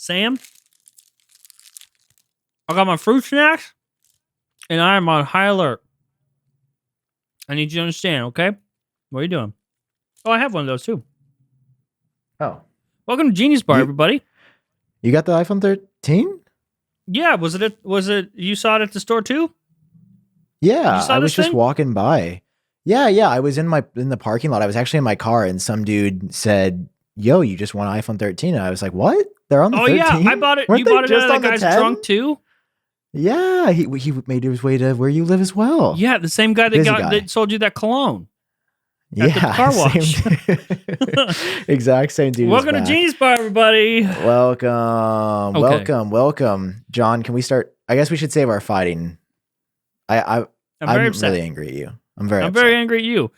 Sam, I got my fruit snacks, and I am on high alert. I need you to understand, okay? What are you doing? Oh, I have one of those too. Oh. Welcome to Genius Bar, everybody. You got the iPhone 13? Yeah, was it you saw it at the store too? Yeah, I was just walking by. Yeah, I was in the parking lot. I was actually in my car and some dude said, "Yo, you just won an iPhone 13." And I was like, "What? They're on the 13?" Yeah, I bought it. You bought it out of the guy's trunk too? Yeah, he made his way to where you live as well. Yeah, the same guy that sold you that cologne. At the car wash. Exact same dude. Welcome to Genius Bar, everybody. Welcome. John, can we start? I guess we should save our fighting. I'm very upset. Really angry at you. I'm very angry at you.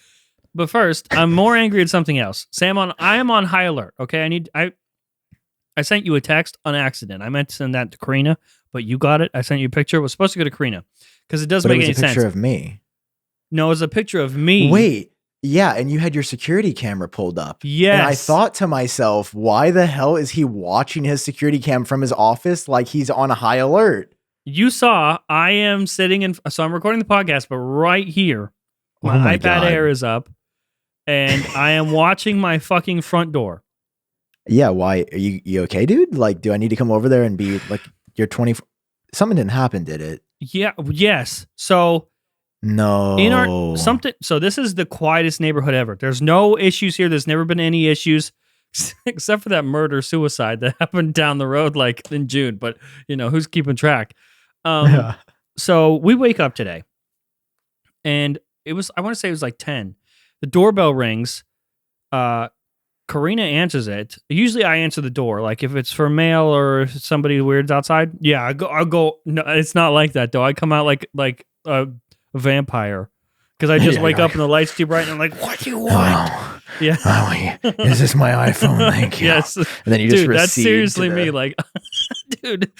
But first, I'm more angry at something else. Sam, I am on high alert. Okay, I sent you a text on accident. I meant to send that to Karina, but you got it. I sent you a picture. It was supposed to go to Karina because it doesn't make any sense. It was a picture of me. No, it was a picture of me. Wait. Yeah, and you had your security camera pulled up. Yes. And I thought to myself, why the hell is he watching his security cam from his office like he's on a high alert? You saw I am sitting in, so I'm recording the podcast, but right here, my iPad Air is up, and I am watching my fucking front door. Yeah, why? Are you okay, dude? Like, do I need to come over there and be like, you're 20? Something didn't happen, did it? Yeah, yes. So... No. So this is the quietest neighborhood ever. There's no issues here. There's never been any issues except for that murder-suicide that happened down the road like in June. But, who's keeping track? So we wake up today and I want to say it was like 10. The doorbell rings. Karina answers it. Usually I answer the door. Like if it's for mail or somebody weird's outside. Yeah, I'll go. No, it's not like that though. I come out like a vampire because I just wake up and the lights too bright and I'm like, what do you want? Oh, yeah. Oh, is this my iPhone? Thank you. Yes. And then you just that's seriously me. Like, dude,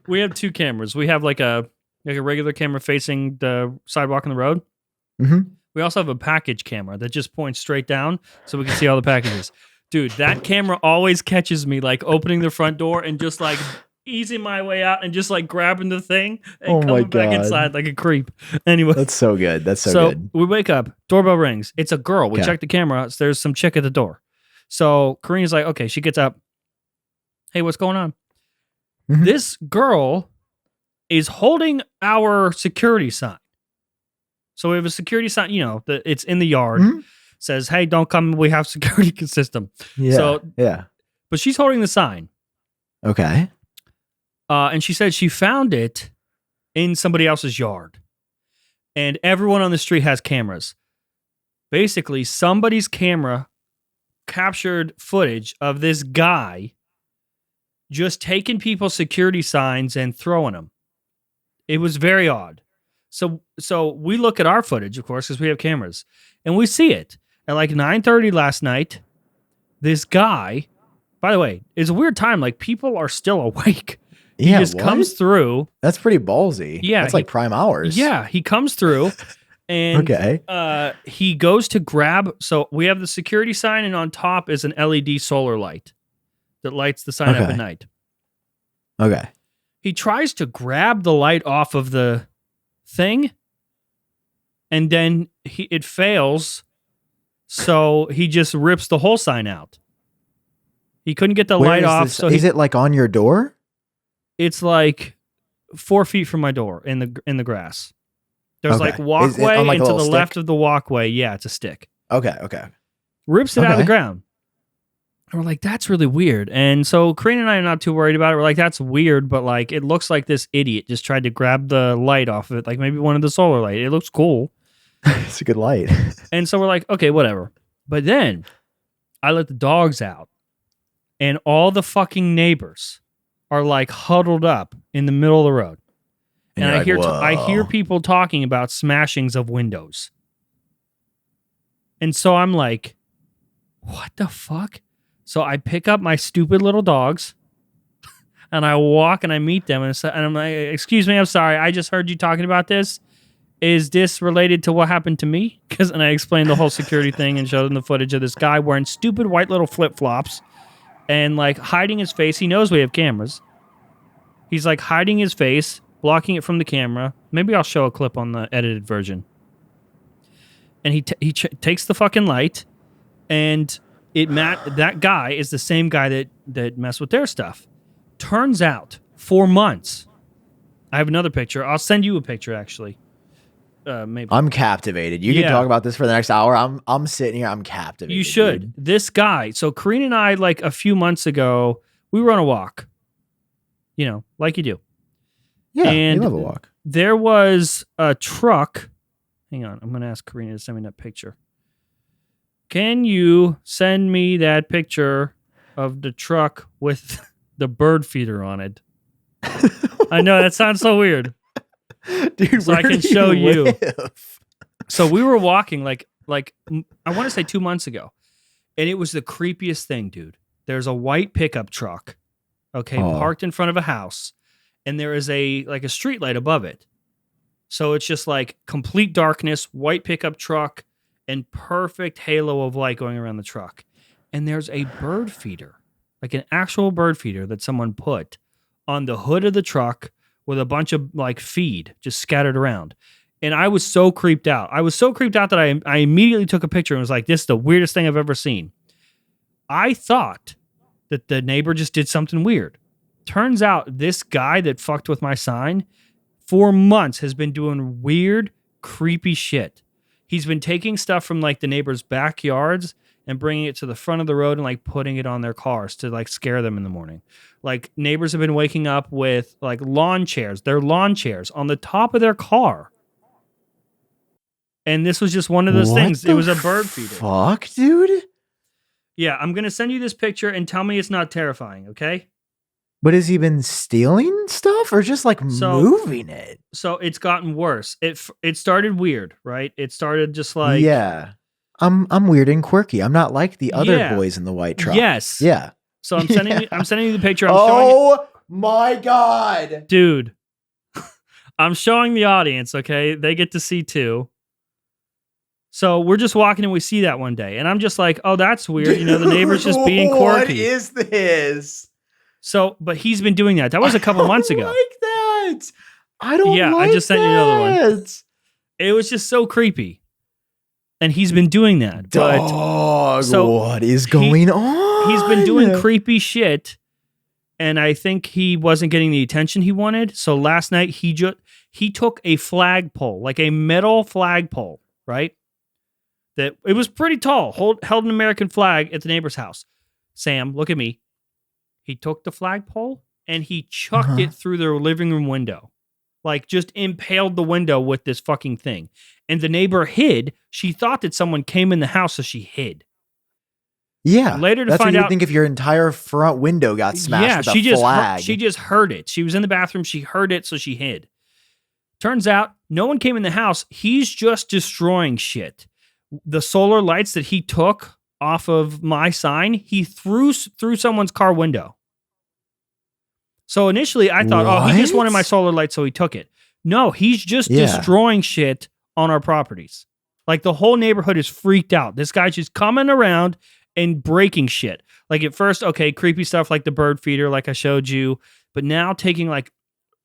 we have two cameras. We have like a regular camera facing the sidewalk and the road. Mm-hmm. We also have a package camera that just points straight down so we can see all the packages. Dude, that camera always catches me like opening the front door and just like easing my way out and just like grabbing the thing and coming back inside like a creep. Anyway. That's so good. That's so good. We wake up, doorbell rings. It's a girl. We check the camera. So there's some chick at the door. So Karina's like, okay, she gets up. Hey, what's going on? Mm-hmm. This girl is holding our security sign. So we have a security sign, it's in the yard. Mm-hmm. Says, hey, don't come. We have security system. Yeah. But she's holding the sign. Okay. And she said she found it in somebody else's yard. And everyone on the street has cameras. Basically, somebody's camera captured footage of this guy just taking people's security signs and throwing them. It was very odd. So we look at our footage, of course, because we have cameras. And we see it. At like 9:30 last night, this guy, by the way, it's a weird time. Like, people are still awake. He just comes through. That's pretty ballsy. Yeah. That's like prime hours. Yeah. He comes through and he goes to grab. So we have the security sign and on top is an LED solar light that lights the sign up at night. Okay. He tries to grab the light off of the thing and then it fails. So he just rips the whole sign out. He couldn't get the light off. So is it like on your door? It's like 4 feet from my door in the grass. There's like walkway and to the left of the walkway. Yeah, it's a stick. Okay. Rips it out of the ground. And we're like, that's really weird. And so Karina and I are not too worried about it. We're like, that's weird, but like it looks like this idiot just tried to grab the light off of it, like maybe one of the solar light. It looks cool. It's a good light. And so we're like, okay, whatever. But then I let the dogs out and all the fucking neighbors are like huddled up in the middle of the road. And I hear people talking about smashings of windows. And so I'm like, what the fuck? So I pick up my stupid little dogs and I walk and I meet them and I'm like, excuse me, I'm sorry. I just heard you talking about this. Is this related to what happened to me? And I explained the whole security thing and showed them the footage of this guy wearing stupid white little flip-flops and like hiding his face. He knows we have cameras. He's like hiding his face, blocking it from the camera. Maybe I'll show a clip on the edited version. And he takes the fucking light, and that guy is the same guy that messed with their stuff. Turns out, for months, I have another picture. I'll send you a picture, actually. Maybe. I'm captivated. You can talk about this for the next hour. I'm sitting here. I'm captivated. You should. Dude. This guy. So Karina and I, like a few months ago, we were on a walk. You know, like you do. Yeah, and you love a walk. There was a truck. Hang on. I'm going to ask Karina to send me that picture. Can you send me that picture of the truck with the bird feeder on it? I know, that sounds so weird. Dude, so I can show you. So we were walking like I want to say 2 months ago, and it was the creepiest thing, dude. There's a white pickup truck, parked in front of a house, and there is a street light above it. So it's just like complete darkness, white pickup truck, and perfect halo of light going around the truck. And there's a bird feeder, like an actual bird feeder that someone put on the hood of the truck with a bunch of like feed just scattered around. And I was so creeped out. I was so creeped out that I immediately took a picture and was like, this is the weirdest thing I've ever seen. I thought that the neighbor just did something weird. Turns out this guy that fucked with my sign for months has been doing weird, creepy shit. He's been taking stuff from like the neighbors' backyards and bringing it to the front of the road and like putting it on their cars to like scare them in the morning. Like neighbors have been waking up with like lawn chairs, their lawn chairs on the top of their car. And this was just one of those things. It was a bird feeder. Fuck, dude? Yeah, I'm going to send you this picture and tell me it's not terrifying, okay? But has he been stealing stuff or just like moving it? So it's gotten worse. It started weird, right? It started just like I'm weird and quirky. I'm not like the other boys in the white truck. Yes. Yeah. So I'm sending you the picture. My God. Dude. I'm showing the audience, okay? They get to see too. So we're just walking and we see that one day. And I'm just like, oh, that's weird. Dude, you know, the neighbor's just being quirky. What is this? So, but he's been doing that. That was a couple months ago. Like that. I don't like I just sent you another one. It was just so creepy. And he's been doing that. Dog, what is going on? He's been doing creepy shit. And I think he wasn't getting the attention he wanted. So last night he took a flagpole, like a metal flagpole, right? That it was pretty tall, held an American flag at the neighbor's house. Sam, look at me. He took the flagpole and he chucked it through their living room window. Like just impaled the window with this fucking thing. And the neighbor hid. She thought that someone came in the house, so she hid. Yeah. Later to that's find what you out. would think if your entire front window got smashed with a flag. She just heard it. She was in the bathroom. She heard it, so she hid. Turns out no one came in the house. He's just destroying shit. The solar lights that he took off of my sign, he threw someone's car window. So initially I thought, he just wanted my solar light, so he took it. No, he's just destroying shit on our properties. Like the whole neighborhood is freaked out. This guy's just coming around and breaking shit. Like at first, creepy stuff like the bird feeder, like I showed you. But now taking like,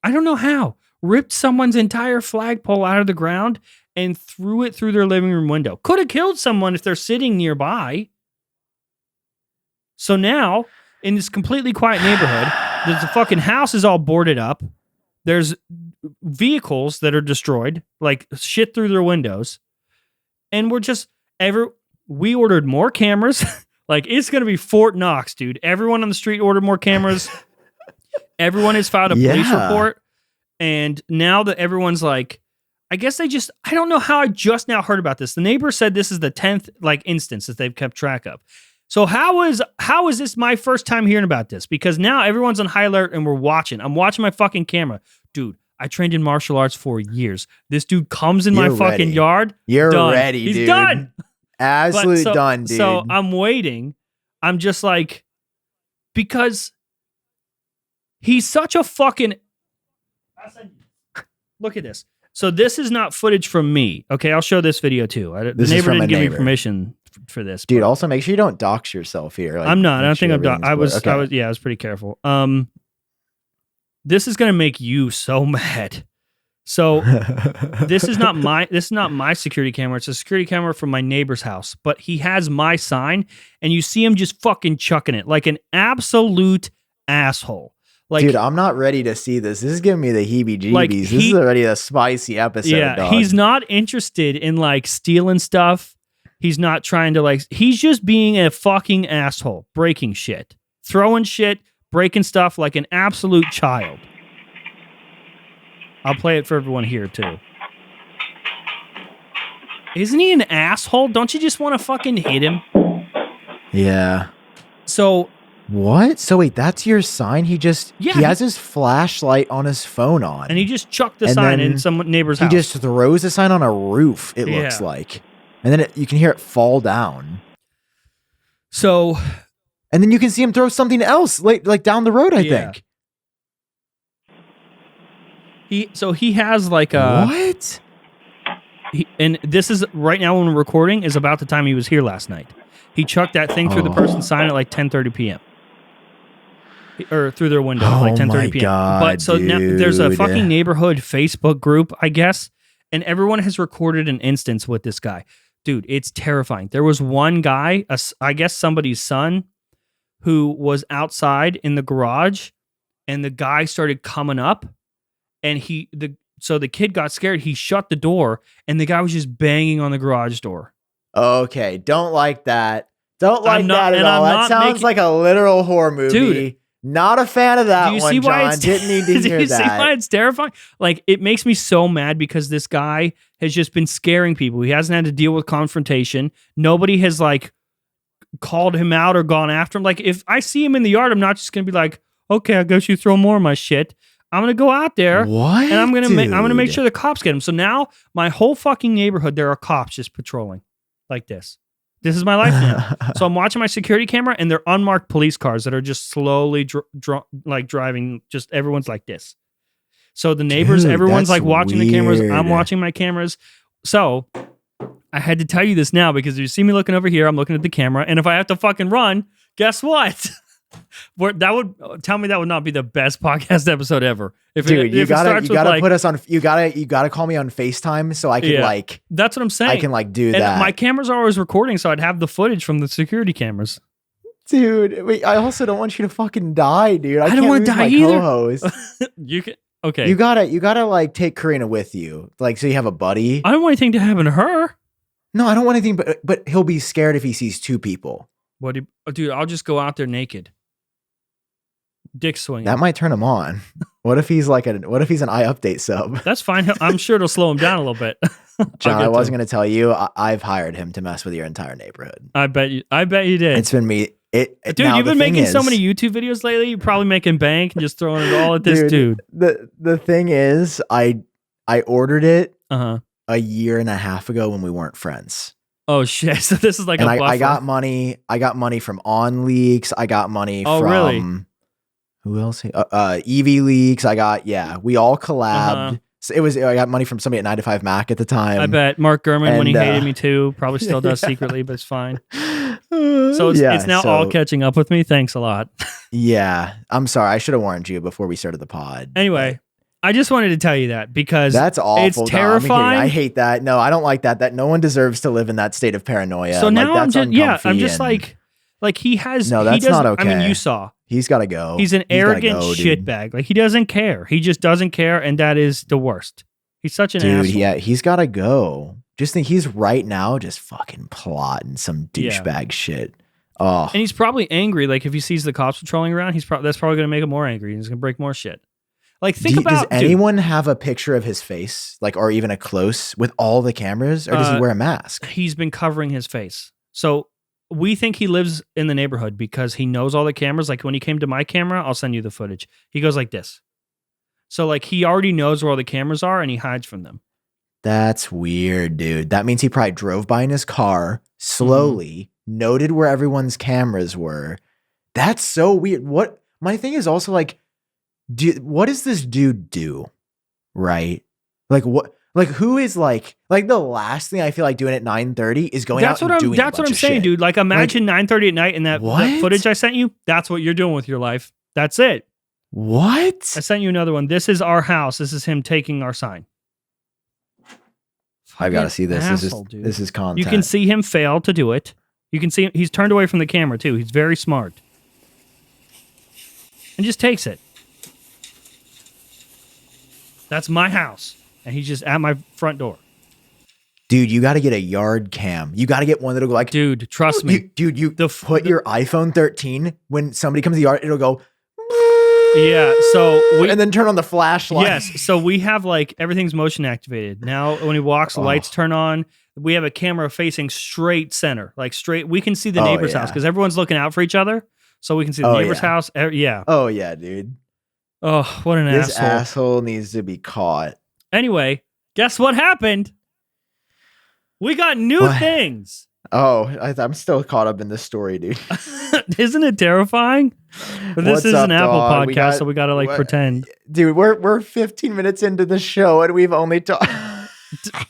I don't know how, ripped someone's entire flagpole out of the ground and threw it through their living room window. Could have killed someone if they're sitting nearby. So now, in this completely quiet neighborhood, the fucking house is all boarded up. There's vehicles that are destroyed, like shit through their windows. And we ordered more cameras. Like it's going to be Fort Knox, dude. Everyone on the street ordered more cameras. Everyone has filed a police report. And now that everyone's like, I guess I don't know how I just now heard about this. The neighbor said this is the 10th instance that they've kept track of. So how is this my first time hearing about this? Because now everyone's on high alert and we're watching. I'm watching my fucking camera. Dude, I trained in martial arts for years. This dude comes in my fucking yard. You're done. ready, He's dude. done. Absolutely done, dude. So I'm waiting. I'm just like, because he's such a fucking... Look at this. So this is not footage from me. Okay, I'll show this video too. The neighbor didn't give me permission for this, dude. Also, make sure you don't dox yourself here. Like, I'm not. I don't think I'm. I was. Yeah, I was pretty careful. This is gonna make you so mad. So this is not my security camera. It's a security camera from my neighbor's house. But he has my sign, and you see him just fucking chucking it like an absolute asshole. Like, dude, I'm not ready to see this. This is giving me the heebie-jeebies. Like, this is already a spicy episode. Yeah, dog. He's not interested in like stealing stuff. He's not trying to like. He's just being a fucking asshole, breaking shit, throwing shit, breaking stuff like an absolute child. I'll play it for everyone here, too. Isn't he an asshole? Don't you just want to fucking hit him? Yeah. So... What? So wait, that's your sign? He has his flashlight on his phone on. And he just chucked the sign in some neighbor's house. He just throws the sign on a roof, it looks like. And then you can hear it fall down. So... And then you can see him throw something else, like down the road, I think. He has like a... What? And this is, right now when we're recording, is about the time he was here last night. He chucked that thing through the person's sign at like 10:30 p.m. Or through their window at like 10:30 p.m. God, but so now there's a fucking neighborhood Facebook group, I guess, and everyone has recorded an instance with this guy. Dude, it's terrifying. There was one guy, I guess somebody's son, who was outside in the garage, and the guy started coming up. And so the kid got scared. He shut the door, and the guy was just banging on the garage door. Okay, don't like that. Don't like that at all. That sounds like a literal horror movie. Dude, not a fan of that one, John. Didn't need to hear that. Do you see why it's terrifying? Like, it makes me so mad because this guy has just been scaring people. He hasn't had to deal with confrontation. Nobody has, like, called him out or gone after him. Like, if I see him in the yard, I'm not just going to be like, okay, I guess you throw more of my shit. I'm going to go out there and I'm going to make sure the cops get him. So now my whole fucking neighborhood, there are cops just patrolling like this. This is my life now. So I'm watching my security camera and they're unmarked police cars that are just slowly driving. Just everyone's like this. So the neighbors, everyone's like watching the cameras. I'm watching my cameras. So I had to tell you this now because you see me looking over here, I'm looking at the camera. And if I have to fucking run, guess what? That would tell me that would not be the best podcast episode ever. You gotta put us on. You gotta call me on FaceTime so I can That's what I'm saying. I can do that. And my cameras are always recording, so I'd have the footage from the security cameras. Dude, wait, I also don't want you to fucking die, dude. I don't want to die either. Co-host. You can. Okay. You gotta like take Karina with you, like so you have a buddy. I don't want anything to happen to her. No, I don't want anything, but he'll be scared if he sees two people. Dude, I'll just go out there naked. Dick swinging. That might turn him on. What if he's an iUpdate sub? That's fine. I'm sure it'll slow him down a little bit. John, I wasn't going to tell you. I've hired him to mess with your entire neighborhood. I bet you did. It's been me. Dude, you've been making so many YouTube videos lately. You're probably making bank and just throwing it all at this dude. The thing is, I ordered it a year and a half ago when we weren't friends. Oh shit! So this is like and a buffer. I got money. I got money from On Leaks. I got money from. Really? Who else? EV Leaks. We all collabed. So I got money from somebody at 9 to 5 Mac at the time. I bet Mark Gurman, when he hated me too, probably still does secretly, but it's fine. So it's now all catching up with me. Thanks a lot. Yeah. I'm sorry. I should have warned you before we started the pod. Anyway, I just wanted to tell you that because that's awful. It's terrifying. I hate that. No, I don't like that. That no one deserves to live in that state of paranoia. So now I'm just like he has. No, that's not okay. I mean, you saw. He's got to go. He's an arrogant shitbag. Like he doesn't care. He just doesn't care, and that is the worst. He's such an asshole. Yeah, he's got to go. Just think he's right now just fucking plotting some douchebag shit. Oh, and he's probably angry. Like if he sees the cops patrolling around, that's probably going to make him more angry. He's going to break more shit. Like does anyone have a picture of his face, like or even a close with all the cameras, or does he wear a mask? He's been covering his face. So we think he lives in the neighborhood because he knows all the cameras. Like when he came to my camera, I'll send you the footage. He goes like this. So like he already knows where all the cameras are and he hides from them. That's weird, dude. That means he probably drove by in his car slowly, noted where everyone's cameras were. That's so weird. What my thing is also like, what does this dude do? Right? Like what? Like who is like the last thing I feel like doing at 9:30 is going out and doing That's what I'm saying, dude. Like imagine 9:30 at night and that footage I sent you. That's what you're doing with your life. That's it. What? I sent you another one. This is our house. This is him taking our sign. I've got to see this. This is content. You can see him fail to do it. You can see he's turned away from the camera too. He's very smart. And just takes it. That's my house. And he's just at my front door. Dude, you got to get a yard cam. You got to get one that'll go like... Dude, trust me. You put your iPhone 13, when somebody comes to the yard, it'll go... Yeah, and then turn on the flashlight. Yes, so we have like everything's motion activated. Now when he walks, the lights turn on. We have a camera facing straight center, like straight. We can see the neighbor's house because everyone's looking out for each other. So we can see the neighbor's house. Yeah. Oh yeah, dude. Oh, what an asshole. This asshole needs to be caught. Anyway, guess what happened? We got new things. Oh, I'm still caught up in this story, dude. Isn't it terrifying? But this is an Apple podcast, so we gotta like pretend. Dude, we're 15 minutes into the show and we've only talked.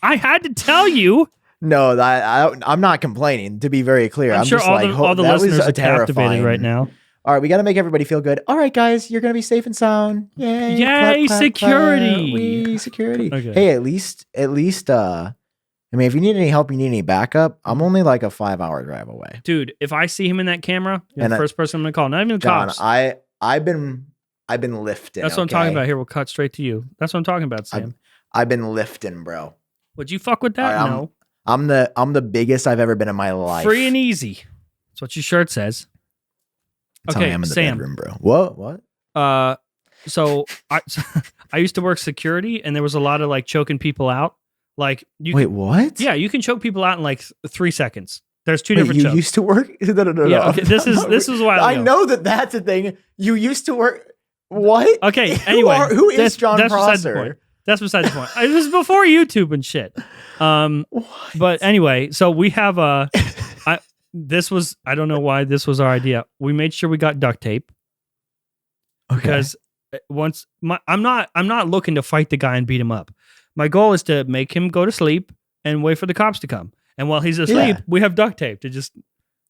I had to tell you. No, I'm not complaining. To be very clear, I'm sure just all the listeners are captivated right now. All right, we got to make everybody feel good. All right, guys, you're gonna be safe and sound. Yay! Yay! Clap, Security. Clap. Security. Okay. Hey, at least. I mean, if you need any help, you need any backup, I'm only like a 5-hour drive away. Dude, if I see him in that camera, you're the first person I'm going to call. Not even the cops. I've been lifting. That's what I'm talking about here. We'll cut straight to you. That's what I'm talking about, Sam. I've been lifting, bro. Would you fuck with that? Right, no. I'm the biggest I've ever been in my life. Free and easy. That's what your shirt says. That's okay, how I am in the bedroom, bro. What? So I used to work security, and there was a lot of like choking people out. Like what? Yeah, you can choke people out in like 3 seconds. There's two different you chokes. Used to work? No. Yeah, okay, this is why I know that's a thing. You used to work. What? Okay. Anyway, who is John Prosser? That's beside the point. It was before YouTube and shit. But anyway, so we have I don't know why this was our idea. We made sure we got duct tape. Okay. Because I'm not looking to fight the guy and beat him up. My goal is to make him go to sleep and wait for the cops to come. And while he's asleep, we have duct tape to just,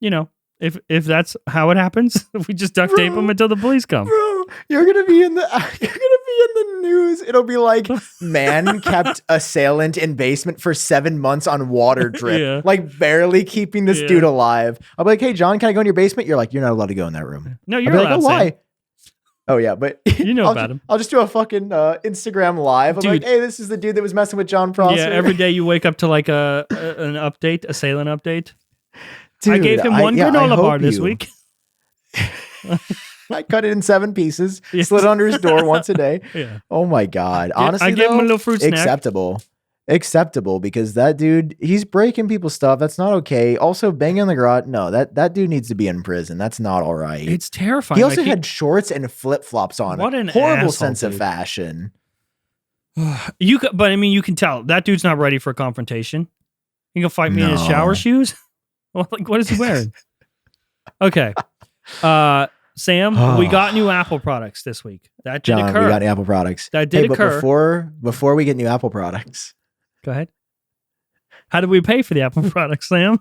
if that's how it happens, we just duct tape him until the police come. Bro, you're gonna be in the news. It'll be like, man kept assailant in basement for 7 months on water drip, like barely keeping this dude alive. I'll be like, hey John, can I go in your basement? You're like, you're not allowed to go in that room. No, you're allowed. Like, why? Oh yeah, but you know about him. I'll just do a fucking Instagram live. I'm like, hey, this is the dude that was messing with John Prosser. Yeah, every day you wake up to like an update, a salient update. Dude, I gave him one granola bar this week. I cut it in 7 pieces, slid under his door once a day. Yeah. Oh my God. Honestly, I gave him a little fruit snack. Acceptable because that dude, he's breaking people's stuff. That's not okay. Also, banging on the garage. No, that dude needs to be in prison. That's not all right. It's terrifying. He also had shorts and flip flops on. What an horrible asshole, sense of fashion. But I mean, you can tell that dude's not ready for a confrontation. He can fight me in his shower shoes. Like, what is he wearing? Okay, Sam, we got new Apple products this week. That did occur. We got Apple products. That did occur. Before we get new Apple products. Go ahead. How did we pay for the Apple products, Sam?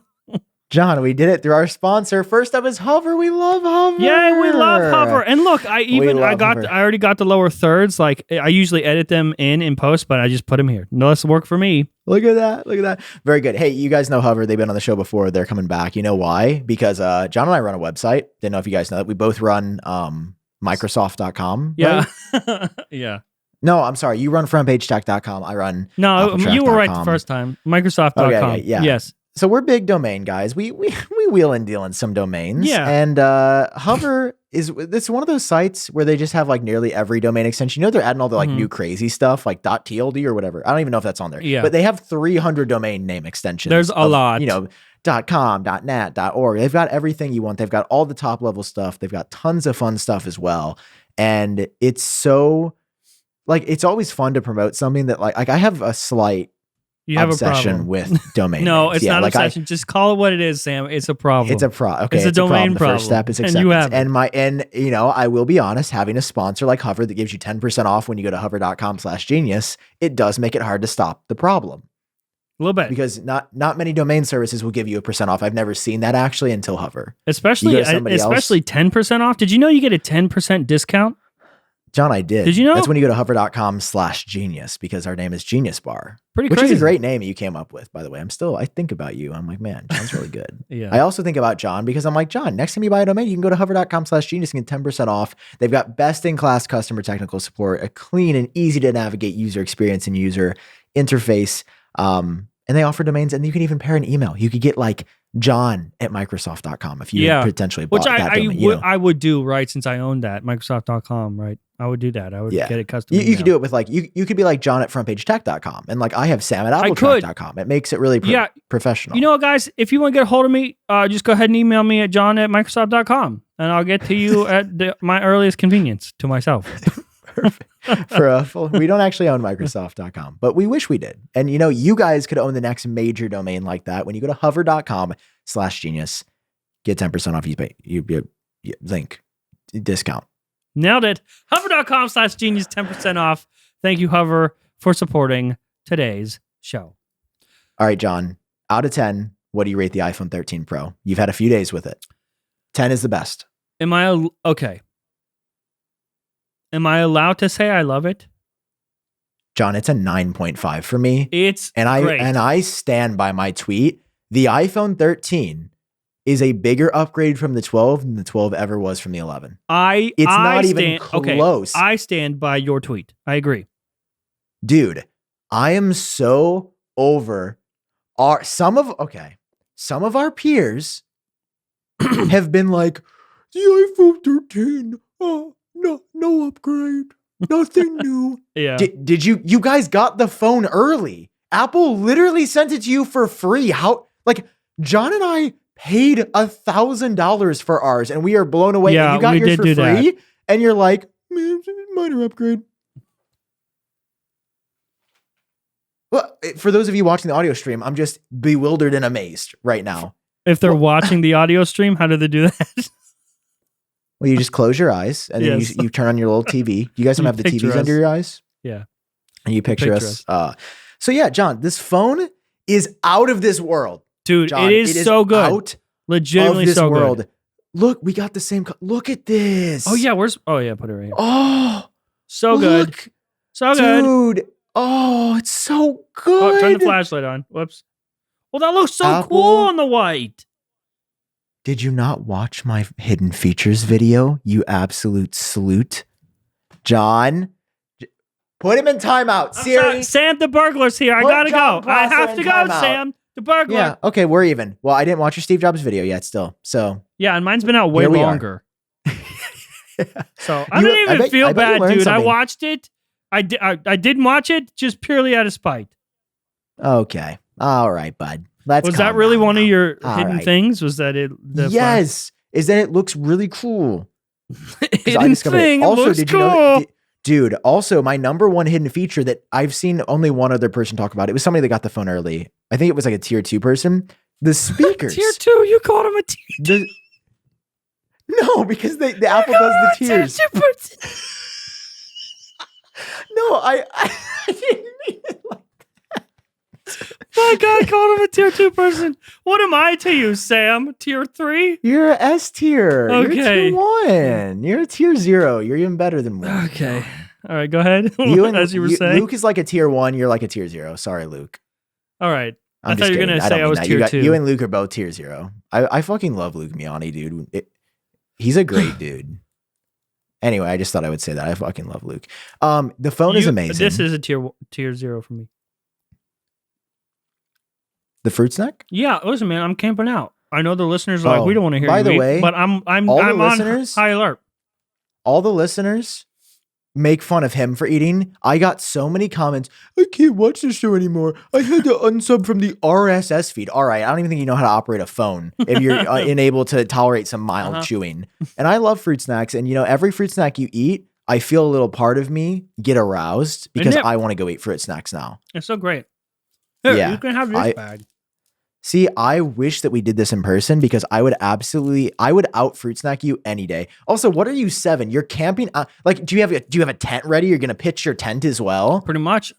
John, we did it through our sponsor. First up is Hover. We love Hover. Yeah, we love Hover. And look, I already got the lower thirds. Like I usually edit them in post, but I just put them here. No less work for me. Look at that. Very good. Hey, you guys know Hover. They've been on the show before. They're coming back. You know why? Because John and I run a website. Didn't know if you guys know that. We both run Microsoft.com. Yeah. Right? Yeah. No, I'm sorry. You run frontpagetech.com. I run No, you were right the first time. Microsoft.com. Okay, yeah. Yes. So we're big domain guys. We wheel and deal in some domains. Yeah. And Hover it's one of those sites where they just have like nearly every domain extension. You know, they're adding all the like new crazy stuff like .tld or whatever. I don't even know if that's on there. Yeah. But they have 300 domain name extensions. There's a lot. You know, .com, .net, .org. They've got everything you want. They've got all the top level stuff. They've got tons of fun stuff as well. And it's so like, it's always fun to promote something that like I have a slight You have obsession a problem with domain No, names. it's not obsession. Just call it what it is, Sam. It's a problem. It's a okay. It's a domain problem. The problem. first step is acceptance. And you have it. And I will be honest, having a sponsor like Hover that gives you 10% off when you go to hover.com/genius, it does make it hard to stop the problem. A little bit. Because not many domain services will give you a % off. I've never seen that actually until Hover. Especially 10% off. Did you know you get a 10% discount? John, I did. Did you know? That's when you go to hover.com/genius because our name is Genius Bar. Pretty which crazy. is a great name you came up with, by the way. I think about you. I'm like, man, John's really good. Yeah. I also think about John because I'm like, John, next time you buy a domain, you can go to hover.com/genius and get 10% off. They've got best in class customer technical support, a clean and easy to navigate user experience and user interface. And they offer domains, and you can even pair an email. You could get like john@microsoft.com if you potentially bought that domain. I would do, right, since I own that, Microsoft.com, right? I would do that. I would get it custom. You could do it with like, you could be like john@frontpagetech.com. And like I have sam@appletrack.com. It makes it really professional. You know what, guys? If you want to get a hold of me, just go ahead and email me at john@microsoft.com. And I'll get to you at my earliest convenience to myself. Perfect. We don't actually own Microsoft.com, but we wish we did. And you guys could own the next major domain like that. When you go to hover.com/genius, get 10% off. You link discount. Nailed it. Hover.com/genius, 10% off. Thank you, Hover, for supporting today's show. All right, John, out of 10, what do you rate the iPhone 13 Pro? You've had a few days with it. 10 is the best. Am I okay? Am I allowed to say I love it? John, it's a 9.5 for me. It's great. I stand by my tweet. The iPhone 13 is a bigger upgrade from the 12 than the 12 ever was from the 11. It's not even close. I stand by your tweet. I agree. Dude, I am so over some of our peers have been like, the iPhone 13, no upgrade, nothing new. Yeah. Did you guys got the phone early? Apple literally sent it to you for free. How, like, John and I paid $1,000 for ours and we are blown away. Yeah, and you got yours for free that. And you're like, man, minor upgrade. Well, for those of you watching the audio stream, I'm just bewildered and amazed right now. If they're watching the audio stream, how do they do that? Well, you just close your eyes and then you turn on your little TV. You guys don't have the TVs under your eyes? Yeah. And you picture us. So yeah, John, this phone is out of this world. Dude, John, it is so good. Out legitimately of this so world. Good. Look, we got the same. Look at this. Oh yeah, put it right here. Oh, so good. So good. Dude. Oh, it's so good. Oh, turn the flashlight on. Whoops. Well, that looks so cool on the white. Did you not watch my hidden features video? You absolute sleut. John, put him in timeout. Siri. Sam, the burglar's here. I gotta go. I have to go, Sam. The burglar. Yeah, okay, we're even. Well, I didn't watch your Steve Jobs video yet still, so. Yeah, and mine's been out way longer. So I don't even feel bad, dude. I watched it. I didn't watch it just purely out of spite. Okay. All right, bud. Was that really one of your hidden things? Was that it? Yes. Is that it looks really cool. Hidden thing. Also, looks did you know, dude, also my number one hidden feature that I've seen only one other person talk about, it was somebody that got the phone early. I think it was like a tier 2 person. The speakers. Tier 2? You called him a tier 2? No, because the Apple does the tiers. No, I didn't mean it like that. My God, I called him a tier 2 person. What am I to you, Sam? Tier 3? You're a S tier. Okay. You're tier 1. You're a tier 0. You're even better than 1. Okay. All right, go ahead. As you were saying. Luke is like a tier 1. You're like a tier 0. Sorry, Luke. All right. I thought you were going to say I was tier 2. You and Luke are both tier 0. I fucking love Luke Miani, dude. He's a great dude. Anyway, I just thought I would say that. I fucking love Luke. The phone is amazing. This is a tier 0 for me. The fruit snack? Yeah, listen, man, I'm camping out. I know the listeners are like, we don't want to hear you. By the way, but I'm on high alert. All the listeners make fun of him for eating. I got so many comments. I can't watch the show anymore. I had to unsub from the RSS feed. All right, I don't even think you know how to operate a phone if you're unable to tolerate some mild chewing. And I love fruit snacks. And every fruit snack you eat, I feel a little part of me get aroused because I want to go eat fruit snacks now. It's so great. Here, Yeah, you can have this bag. See, I wish that we did this in person because I would out fruit snack you any day. Also, what are you 7? You're camping. Like, do you have a tent ready? You're gonna pitch your tent as well. Pretty much.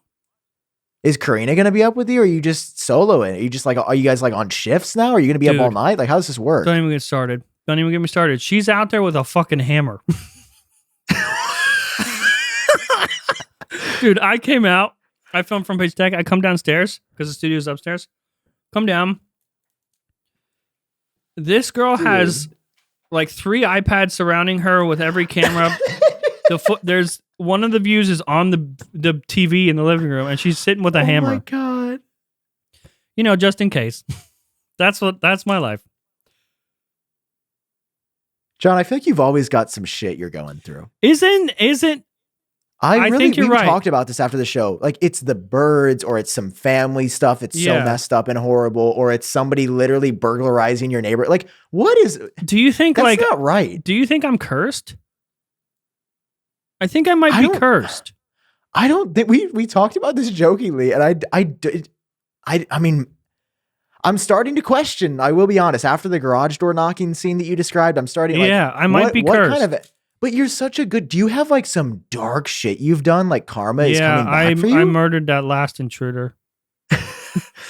Is Karina gonna be up with you, or are you just soloing? Are you just like, are you guys like on shifts now? Are you gonna be up all night? Like, how does this work? Don't even get started. Don't even get me started. She's out there with a fucking hammer. Dude, I came out. I filmed from Page Tech. I come downstairs because the studio's upstairs. Come down. This girl has like 3 iPads surrounding her with every camera. There's one of the views is on the TV in the living room, and she's sitting with a hammer. Oh my god! You know, just in case. That's my life. John, I feel like you've always got some shit you're going through. Isn't? I think you're right. We talked about this after the show. Like, it's the birds, or it's some family stuff. It's so messed up and horrible, or it's somebody literally burglarizing your neighbor. Like, what is? Do you think that's not right? Do you think I'm cursed? I think I might be cursed. I don't think we talked about this jokingly, and I mean, I'm starting to question. I will be honest. After the garage door knocking scene that you described, I'm starting. Yeah, I might be cursed. But you're such a good. Do you have like some dark shit you've done? Like karma is coming back for you? I murdered that last intruder.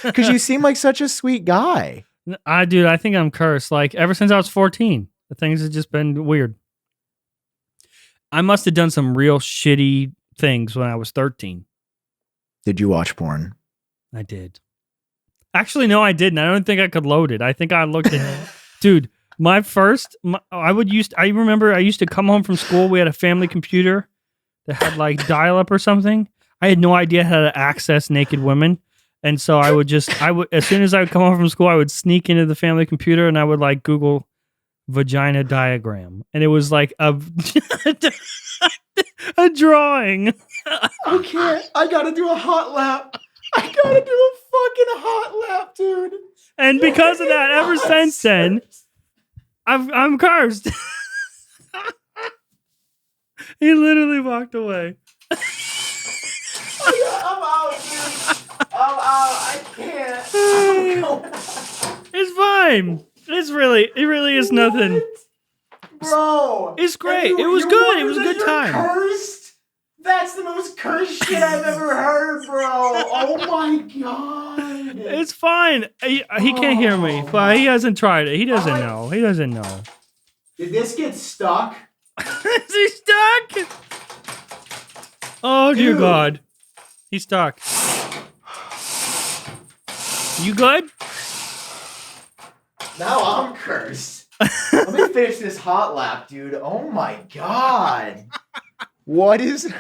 Because you seem like such a sweet guy. I think I'm cursed. Like, ever since I was 14, the things have just been weird. I must have done some real shitty things when I was 13. Did you watch porn? I did. Actually, no, I didn't. I don't think I could load it. I think I looked at dude. I remember I used to come home from school. We had a family computer that had like dial up or something. I had no idea how to access naked women. And so I would as soon as I would come home from school, I would sneak into the family computer and I would like Google vagina diagram. And it was like a drawing. Okay, I gotta do a hot lap. I gotta do a fucking hot lap, dude. And because of that, ever since then, I'm cursed. He literally walked away. I'm out, dude. I'm out. I can't. It's fine. It really is nothing. Bro. It's great. It was good. It was a good time. Cursed? That's the most cursed shit I've ever heard, bro. Oh my god. It's fine. He can't hear me, but he hasn't tried it. He doesn't know. He doesn't know. Did this get stuck? Is he stuck? Oh, dear God. He's stuck. You good? Now I'm cursed. Let me finish this hot lap, dude. Oh my god. What is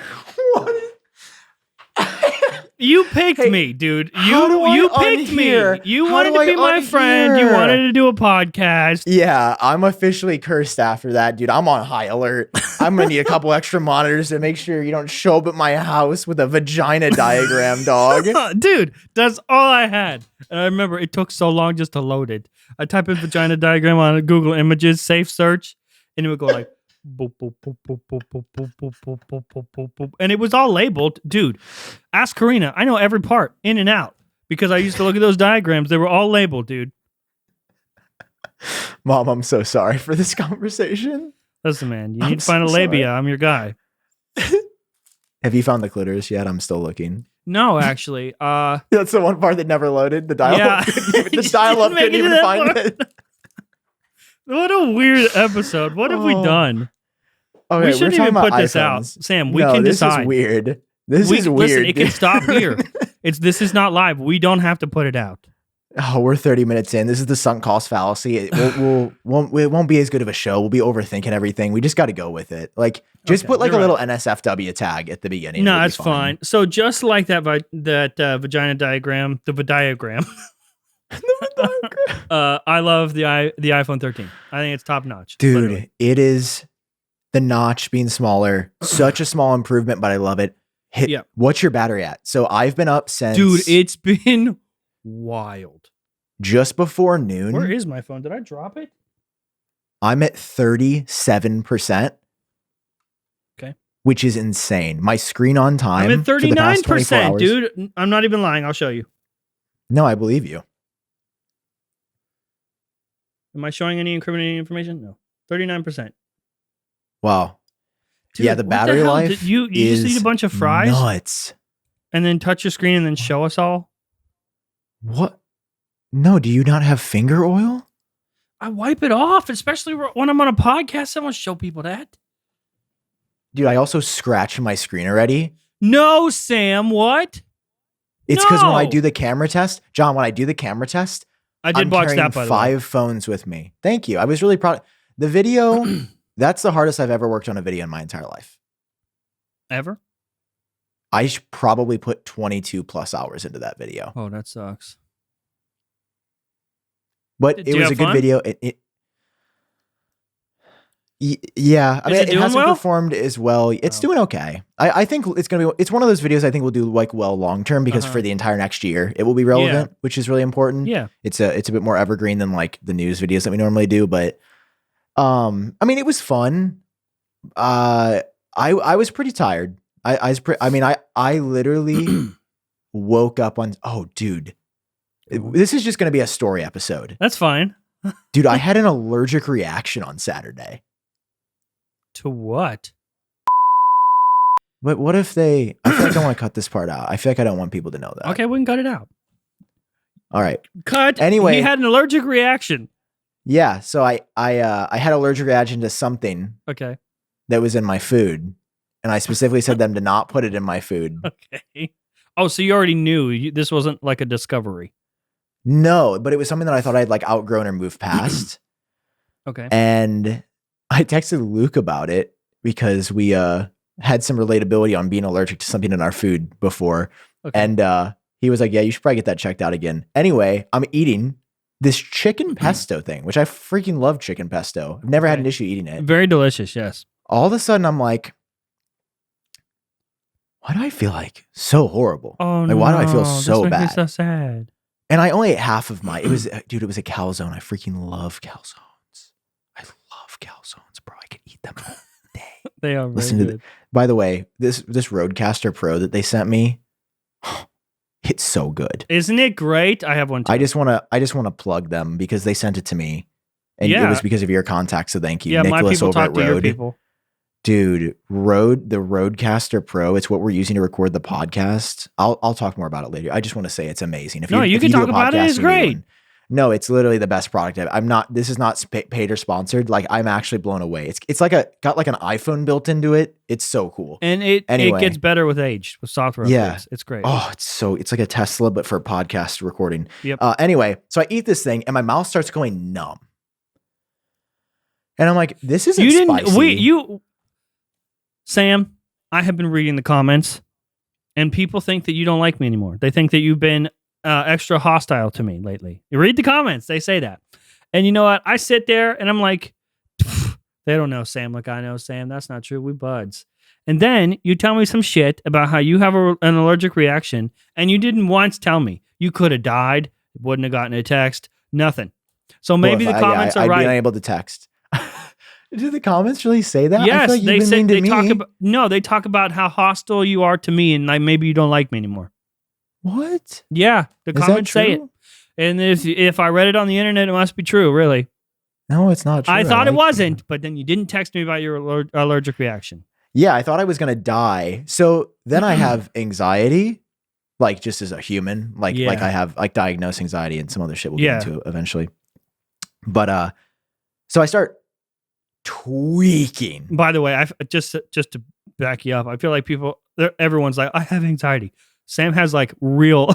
You picked me, dude. You picked me. You wanted to be my friend. You wanted to do a podcast. Yeah, I'm officially cursed after that, dude. I'm on high alert. I'm gonna need a couple extra monitors to make sure you don't show up at my house with a vagina diagram, dog. Dude, that's all I had. And I remember it took so long just to load it. I type in vagina diagram on Google Images, safe search, and it would go like boop, boop, boop, boop, boop, boop, boop, boop, boop, boop, boop, boop, boop. And it was all labeled. Dude, ask Karina. I know every part in and out because I used to look at those diagrams. They were all labeled, dude. Mom, I'm so sorry for this conversation. Listen, man, you need to find a labia. I'm your guy. Have you found the clitoris yet? I'm still looking. No, actually. That's the one part that never loaded. The dial-up couldn't even find it. What a weird episode. What have we done? Okay, we shouldn't even put this out. Sam, we can decide. This is weird. This is weird. Listen, it can stop here. This is not live. We don't have to put it out. Oh, we're 30 minutes in. This is the sunk cost fallacy. It won't be as good of a show. We'll be overthinking everything. We just got to go with it. Like, just put like a little NSFW tag at the beginning. No, that's fine. So just like that vagina diagram, the diagram. I love the iPhone 13. I think it's top notch. Dude, literally. It is the notch being smaller. Such a small improvement, but I love it. What's your battery at? So I've been up since... Dude, it's been wild. Just before noon. Where is my phone? Did I drop it? I'm at 37%. Okay. Which is insane. My screen on time. I'm at 39%, dude. I'm not even lying. I'll show you. No, I believe you. Am I showing any incriminating information? No. 39%. Wow. Dude, yeah, the what battery hell? life Did you just eat a bunch of fries nuts. and then touch your screen and then show us all? What? No, do you not have finger oil? I wipe it off, especially when I'm on a podcast. I want to show people that. Dude, I also scratched my screen already. No, Sam, what? It's because when I do the camera test, John, when I do the camera test, I did watch that, by the way. 5 phones with me. Thank you. I was really proud. The video, that's the hardest I've ever worked on a video in my entire life. Ever? I probably put 22 plus hours into that video. Oh, that sucks. But it was a good video. Yeah, I mean, it hasn't performed as well. It's doing okay. I think it's gonna be. It's one of those videos I think will do like well long term because for the entire next year it will be relevant, which is really important. Yeah, it's a bit more evergreen than like the news videos that we normally do. But I mean, it was fun. I was pretty tired. I literally woke up on. Oh, dude, this is just gonna be a story episode. That's fine, dude. I had an allergic reaction on Saturday. To what? But what if they... I feel like I want to cut this part out. I feel like I don't want people to know that. Okay, we can cut it out. All right. Cut. Anyway. He had an allergic reaction. Yeah, so I had allergic reaction to something that was in my food. And I specifically said them to not put it in my food. Okay. Oh, so you already knew. This wasn't like a discovery. No, but it was something that I thought I'd like outgrown or moved past. Okay. And... I texted Luke about it because we had some relatability on being allergic to something in our food before. Okay. And he was like, yeah, you should probably get that checked out again. Anyway, I'm eating this chicken pesto thing, which I freaking love chicken pesto. I've never had an issue eating it. Very delicious, yes. All of a sudden, I'm like, why do I feel like so horrible? Oh, like, why do I feel so bad? Me so sad. And I only ate half of my, it was a calzone. I freaking love calzones. Calzones, bro. I could eat them all day. They are very good. By the way, this Rodecaster Pro that they sent me, it's so good. Isn't it great? I have one too. I just want to plug them because they sent it to me, and it was because of your contact. So thank you, Nicholas, my people over talk at to Rode. your people. Dude, the Rodecaster Pro. It's what we're using to record the podcast. I'll talk more about it later. I just want to say it's amazing. You can talk about it. It's great. No, it's literally the best product. This is not paid or sponsored. Like, I'm actually blown away. It's like got like an iPhone built into it. It's so cool. And it gets better with age, with software updates. It's great. Oh, it's like a Tesla, but for podcast recording. Yep. Anyway, so I eat this thing and my mouth starts going numb. And I'm like, this isn't spicy. Sam, I have been reading the comments and people think that you don't like me anymore. They think that you've been extra hostile to me lately. You read the comments, they say that. And you know what? I sit there and I'm like, they don't know Sam like I know Sam. That's not true. We buds. And then you tell me some shit about how you have an allergic reaction and you didn't once tell me. You could have died, wouldn't have gotten a text, nothing. So maybe the comments are right. I'd been able to text. Do the comments really say that? Yes, I feel like they talk about how hostile you are to me and like maybe you don't like me anymore. What? Yeah, the comments say it. And if I read it on the internet, it must be true, really. No, it's not true. I thought it wasn't, but then you didn't text me about your allergic reaction. Yeah, I thought I was going to die. So then I have anxiety, like just as a human. Like I have like diagnosed anxiety and some other shit we'll get into eventually. But so I start tweaking. By the way, I just to back you up, I feel like everyone's like, I have anxiety. Sam has like real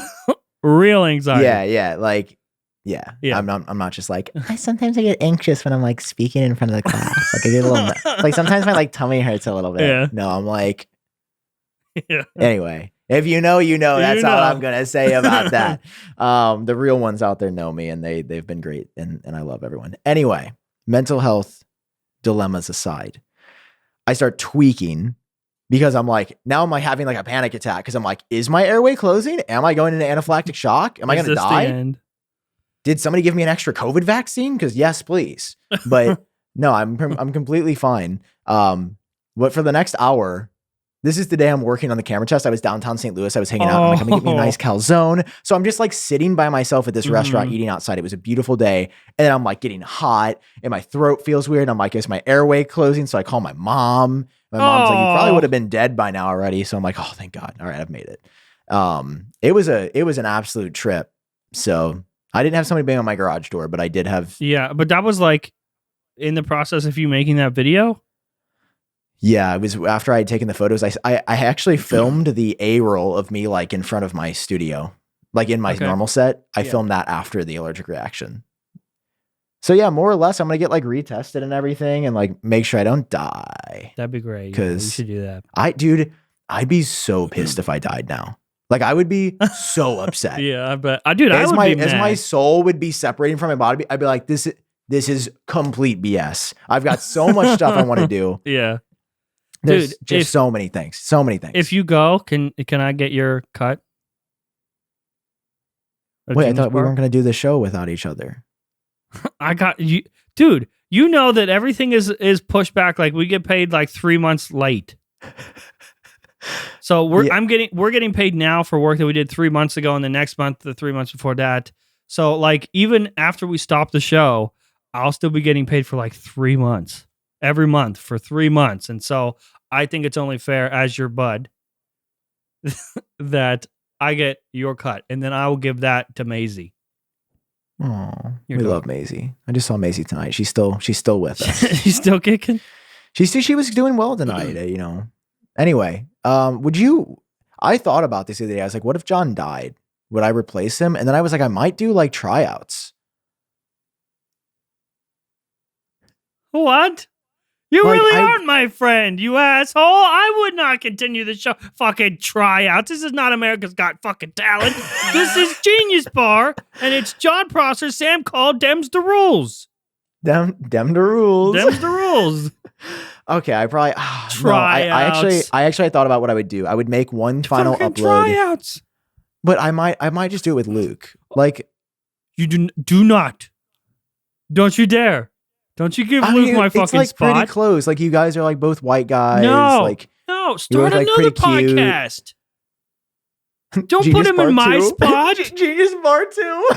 anxiety. Yeah. I'm not just like, sometimes I get anxious when I'm like speaking in front of the class. Like I get a little like sometimes my like tummy hurts a little bit. Yeah. No, I'm like, anyway, if you know, that's all I'm gonna say about that. The real ones out there know me and they've been great and I love everyone. Anyway, mental health dilemmas aside, I start tweaking. Because I'm like, now I'm like having like a panic attack because I'm like, is my airway closing? Am I going into anaphylactic shock? Am I going to die? Did somebody give me an extra COVID vaccine? Because yes, please. But no, I'm completely fine. But for the next hour, This is the day I'm working on the camera test. I was downtown St. Louis. I was hanging out. I'm like, I'm gonna get me a nice calzone. So I'm just like sitting by myself at this restaurant eating outside. It was a beautiful day. And then I'm like getting hot and my throat feels weird. I'm like, is my airway closing? So I call my mom. My mom's like, you probably would have been dead by now already. So I'm like, oh, thank God. All right, I've made it. It was an absolute trip. So I didn't have somebody bang on my garage door, but I did have. Yeah, but that was like in the process of you making that video. Yeah, it was after I had taken the photos. I actually filmed the A roll of me like in front of my studio, like in my normal set. I filmed that after the allergic reaction. So yeah, more or less, I'm gonna get like retested and everything, and like make sure I don't die. That'd be great. Because you should do that. I'd be so pissed if I died now. Like I would be so upset. Yeah, I bet. Dude, I would be mad. As my soul would be separating from my body, I'd be like, this is complete BS. I've got so much stuff I want to do. Yeah. There's just so many things. So many things. If you go, can I get your cut? Wait, I thought we weren't going to do the show without each other. I got you, dude. You know that everything is pushed back. Like we get paid like 3 months late. So we're getting paid now for work that we did 3 months ago, and the next month, the 3 months before that. So like even after we stop the show, I'll still be getting paid for like 3 months. Every month for 3 months. And so I think it's only fair as your bud that I get your cut. And then I will give that to Maisie. Oh, we love Maisie. I just saw Maisie tonight. She's still with us. She's still kicking? She was doing well tonight, you know. Anyway, I thought about this the other day. I was like, what if John died? Would I replace him? And then I was like, I might do like tryouts. What? You like, really aren't my friend, you asshole. I would not continue the show. Fucking tryouts. This is not America's Got Fucking Talent. This is Genius Bar, and it's John Prosser, Sam Kohl, Dems the Rules. Dem the rules. Dems the rules. Okay, I probably tryouts. I actually thought about what I would do. I would make one final upload. Tryouts. But I might just do it with Luke. Like you do not. Don't you dare. Don't you give Luke my fucking it's like spot. Pretty close. Like you guys are like both white guys. No, start like another podcast. Don't Genius put him in my spot. Genius Bar 2.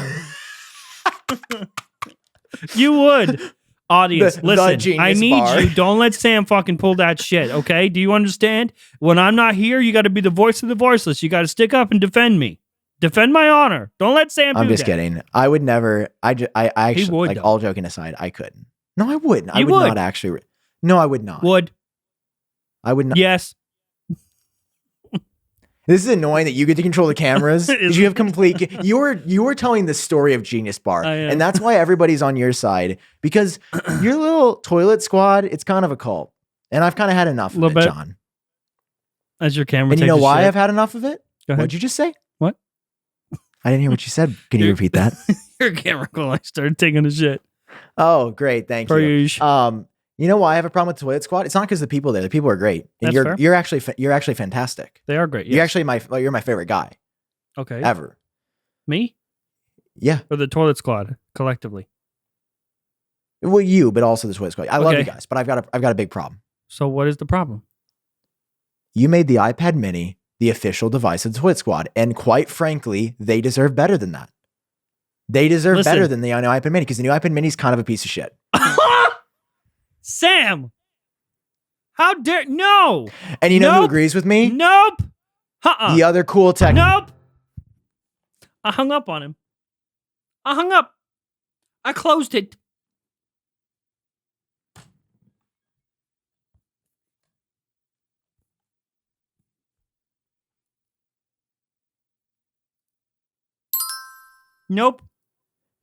You would. Audience, listen, I need bar. you. Don't let Sam fucking pull that shit, okay? Do you understand? When I'm not here, you got to be the voice of the voiceless. You got to stick up and defend me. Defend my honor. Don't let Sam do that. I'm just kidding. I would never. I actually, would, like, though. all joking aside, I couldn't. No, I wouldn't. I would not actually. No, I would not. Would. I would not. Yes. This is annoying that you get to control the cameras. You have complete. You were telling the story of Genius Bar, and that's why everybody's on your side, because your little toilet squad. It's kind of a cult, and I've kind of had enough of it, John. As your camera, and you know why I've had enough of it? Go ahead. What'd you just say? What? I didn't hear what you said. Can you repeat that? Your camera call. I started taking a shit. Oh, great! Thank you. You know why I have a problem with the Toilet Squad? It's not because the people there. The people are great, and you're actually fantastic. They are great. Yes. You're actually you're my favorite guy. Okay. Ever. Me? Yeah. Or the Toilet Squad collectively. Well, you, but also the Toilet Squad. I love you guys, but I've got a big problem. So what is the problem? You made the iPad Mini the official device of the Toilet Squad, and quite frankly, they deserve better than that. They deserve better than the new iPad Mini, because the new iPad Mini is kind of a piece of shit. Sam, how dare no? And you know who agrees with me? Nope. The other cool tech. Nope. I hung up on him. I hung up. I closed it. Nope.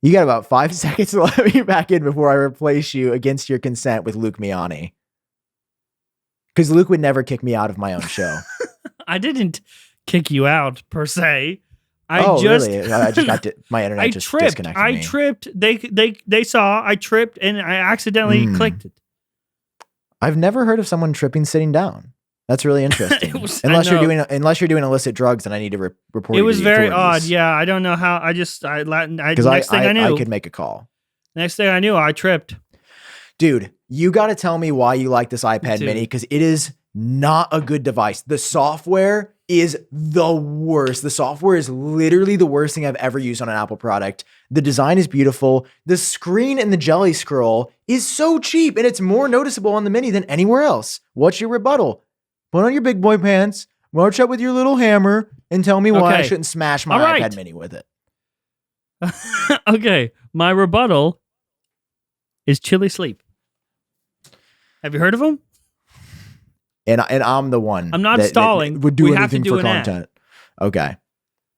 You got about 5 seconds to let me back in before I replace you against your consent with Luke Miani. Because Luke would never kick me out of my own show. I didn't kick you out per se. Really? I just got my internet disconnected me. I tripped. They saw I tripped and I accidentally clicked it. I've never heard of someone tripping sitting down. That's really interesting. Unless you're doing illicit drugs, then I need to report. It was very odd. Yeah, I don't know how. Next thing I knew, I could make a call. Next thing I knew, I tripped. Dude, you got to tell me why you like this iPad Mini, because it is not a good device. The software is the worst. The software is literally the worst thing I've ever used on an Apple product. The design is beautiful. The screen and the jelly scroll is so cheap, and it's more noticeable on the Mini than anywhere else. What's your rebuttal? Put on your big boy pants, march up with your little hammer, and tell me why I shouldn't smash my iPad Mini with it. Okay, my rebuttal is Chili Sleep. Have you heard of them? And I'm the one. I'm not stalling. That would do anything for content. Okay.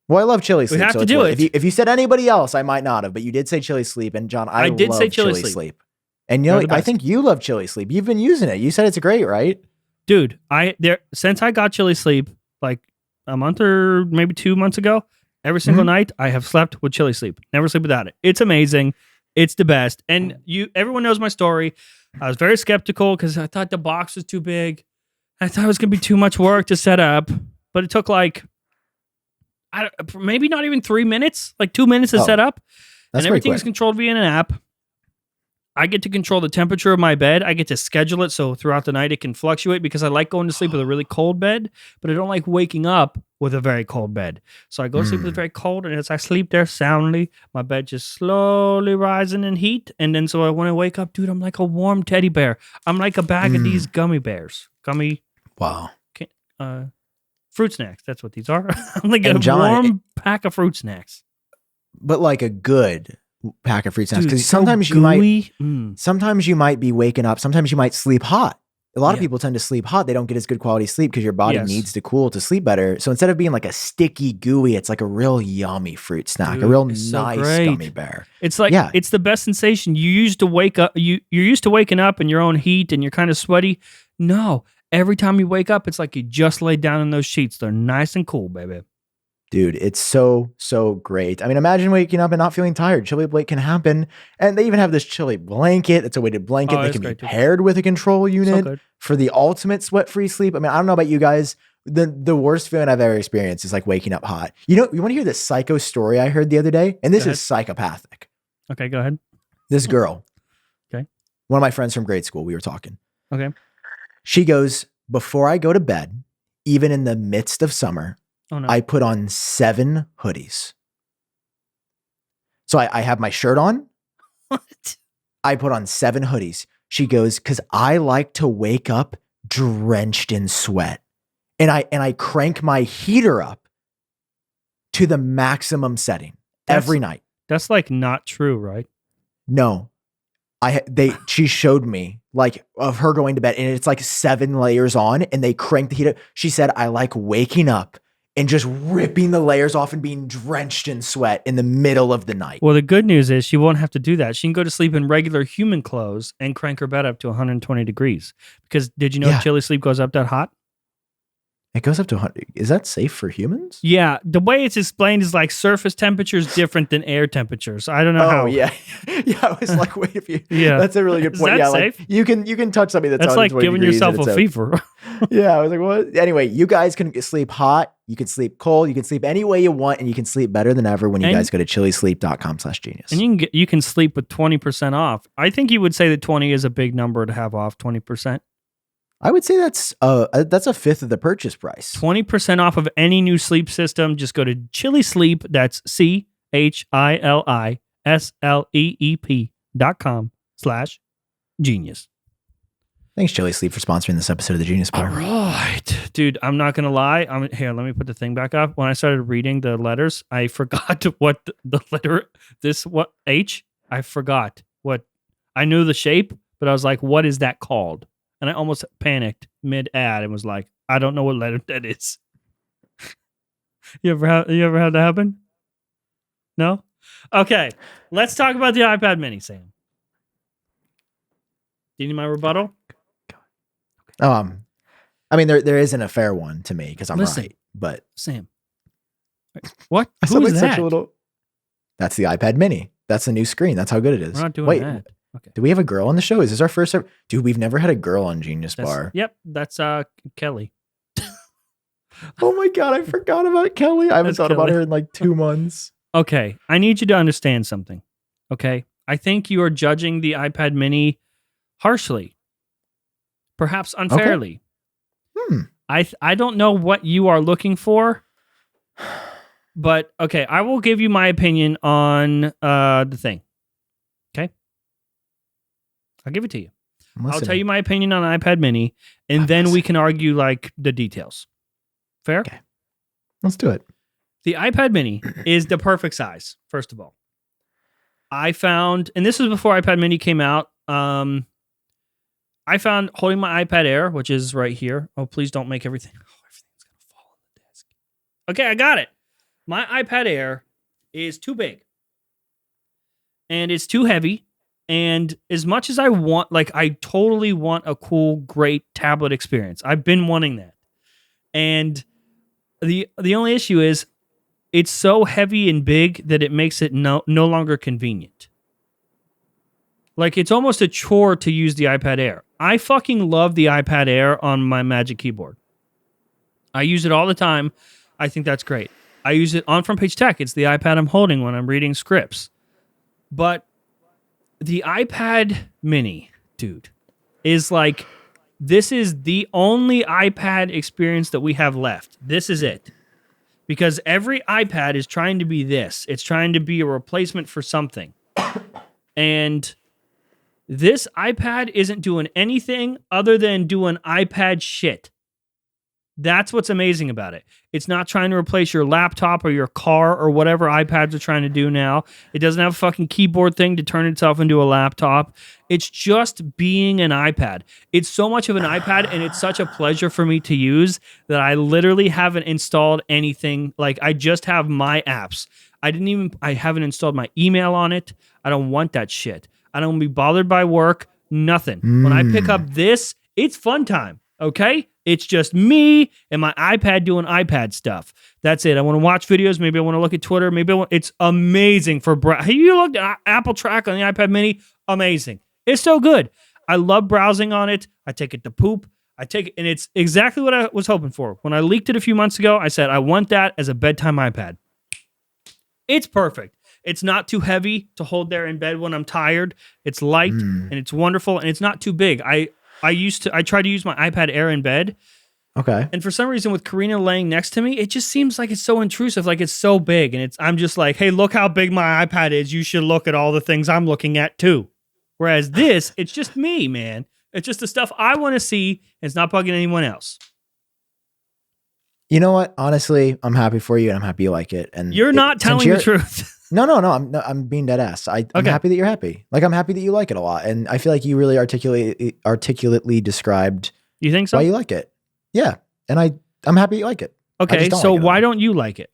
Well, I love Chili Sleep. We have to do it. If you said anybody else, I might not have, but you did say Chili Sleep. And John, I did say Chili Sleep. And you know, I think you love Chili Sleep. You've been using it. You said it's great, right? Dude, since I got Chili Sleep like a month or maybe 2 months ago, every single night I have slept with Chili Sleep. Never sleep without it. It's amazing. It's the best. And everyone knows my story. I was very skeptical because I thought the box was too big. I thought it was going to be too much work to set up, but it took maybe not even 3 minutes, like 2 minutes to set up. And everything is controlled via an app. I get to control the temperature of my bed. I get to schedule it so throughout the night it can fluctuate because I like going to sleep with a really cold bed, but I don't like waking up with a very cold bed. So I go to sleep with very cold, and as I sleep there soundly, my bed just slowly rising in heat. And then so when I wake up, dude, I'm like a warm teddy bear. I'm like a bag of these gummy bears. Wow. Fruit snacks. That's what these are. I'm like warm pack of fruit snacks. But like a good pack of fruit snacks. Because sometimes you might be waking up. Sometimes you might sleep hot. A lot of people tend to sleep hot. They don't get as good quality sleep because your body needs to cool to sleep better. So instead of being like a sticky gooey, it's like a real yummy fruit snack, a real nice gummy bear. It's like, it's the best sensation. You used to wake up, you're used to waking up in your own heat and you're kind of sweaty. No, every time you wake up, it's like you just laid down in those sheets. They're nice and cool, baby. Dude, it's so great. I mean, imagine waking up and not feeling tired. Chili blanket can happen. And they even have this chili blanket. It's a weighted blanket that can be paired with a control unit for the ultimate sweat-free sleep. I mean, I don't know about you guys. The worst feeling I've ever experienced is like waking up hot. You know, you want to hear this psycho story I heard the other day? And this is psychopathic. Okay, go ahead. This girl. Okay. One of my friends from grade school, we were talking. Okay. She goes, before I go to bed, even in the midst of summer, I put on 7 hoodies. So I have my shirt on. What? I put on 7 hoodies. She goes, because I like to wake up drenched in sweat. And I crank my heater up to the maximum setting every night. That's like not true, right? No. She showed me like of her going to bed, and it's like 7 layers on, and they crank the heat up. She said, I like waking up and just ripping the layers off and being drenched in sweat in the middle of the night. Well, the good news is she won't have to do that. She can go to sleep in regular human clothes and crank her bed up to 120 degrees. Because did you know Chili Sleep goes up that hot? It goes up to 100. Is that safe for humans? Yeah. The way it's explained is like surface temperature is different than air temperatures. I don't know how. Oh, yeah. Yeah, I was like, wait, if you... Yeah. That's a really good point. Is that safe? Like, you can touch something that's like giving yourself a fever. Yeah, I was like, what? Anyway, you guys can sleep hot. You can sleep cold. You can sleep any way you want, and you can sleep better than ever when you guys go to chilisleep.com/genius. And you can sleep with 20% off. I think you would say that 20 is a big number to have off 20%. I would say that's a fifth of the purchase price. 20% off of any new sleep system. Just go to Chili Sleep. That's CHILISLEEP.com/genius. Thanks, Chili Sleep, for sponsoring this episode of the Genius Bar. All right, dude. I'm not gonna lie. Here. Let me put the thing back up. When I started reading the letters, I forgot what the letter H. I forgot what. I knew the shape, but I was like, "What is that called?" And I almost panicked mid-ad and was like, I don't know what letter that is. You ever had that happen? No? Okay. Let's talk about the iPad mini, Sam. Do you need my rebuttal? I mean, there isn't a fair one to me because I'm right. But Sam. What? Who is that? That's the iPad mini. That's the new screen. That's how good it is. We're not doing that. Okay. Do we have a girl on the show? Is this our first ever? Dude, we've never had a girl on Genius Bar. Yep, that's Kelly. Oh my God, I forgot about Kelly. I haven't thought about her in like 2 months. Okay, I need you to understand something. Okay, I think you are judging the iPad mini harshly, perhaps unfairly. I don't know what you are looking for, but okay, I will give you my opinion on the thing. Okay, I'll give it to you. I'll tell you my opinion on iPad Mini, and then we can argue like the details. Fair? Okay, let's do it. The iPad Mini is the perfect size. First of all, I found, and this was before iPad Mini came out. I found holding my iPad Air, which is right here. Oh, please don't make everything. Oh, everything's going to fall on the desk. Okay, I got it. My iPad Air is too big. And it's too heavy. And as much as I want, like, I totally want a cool, great tablet experience. I've been wanting that. And the only issue is it's so heavy and big that it makes it no longer convenient. Like, it's almost a chore to use the iPad Air. I fucking love the iPad Air on my Magic Keyboard. I use it all the time. I think that's great. I use it on Front Page Tech. It's the iPad I'm holding when I'm reading scripts. But the iPad Mini, dude, is like, this is the only iPad experience that we have left. This is it. Because every iPad is trying to be this. It's trying to be a replacement for something. And this iPad isn't doing anything other than doing iPad shit. That's what's amazing about it. It's not trying to replace your laptop or your car or whatever iPads are trying to do now. It doesn't have a fucking keyboard thing to turn itself into a laptop. It's just being an iPad. It's so much of an iPad, and it's such a pleasure for me to use that I literally haven't installed anything. Like, I just have my apps. I haven't installed my email on it. I don't want that shit. I don't be bothered by work. Nothing. When I pick up this, it's fun time. Okay? It's just me and my iPad doing iPad stuff. That's it. I want to watch videos. Maybe I want to look at Twitter. It's amazing for have you looked at Apple Track on the iPad Mini? Amazing. It's so good. I love browsing on it. I take it to poop. I take it, and it's exactly what I was hoping for. When I leaked it a few months ago, I said I want that as a bedtime iPad. It's perfect. It's not too heavy to hold there in bed when I'm tired. It's light and it's wonderful, and it's not too big. I try to use my iPad Air in bed. Okay. And for some reason with Karina laying next to me, it just seems like it's so intrusive. Like, it's so big, and I'm just like, hey, look how big my iPad is. You should look at all the things I'm looking at too. Whereas this, it's just me, man. It's just the stuff I want to see, and it's not bugging anyone else. You know what? Honestly, I'm happy for you, and I'm happy you like it. And you're not telling the truth. No. I'm being dead ass. I'm happy that you're happy. Like, I'm happy that you like it a lot, and I feel like you really articulately described. You think so? Why you like it? Yeah, and I'm happy you like it. Okay, so why don't you like it?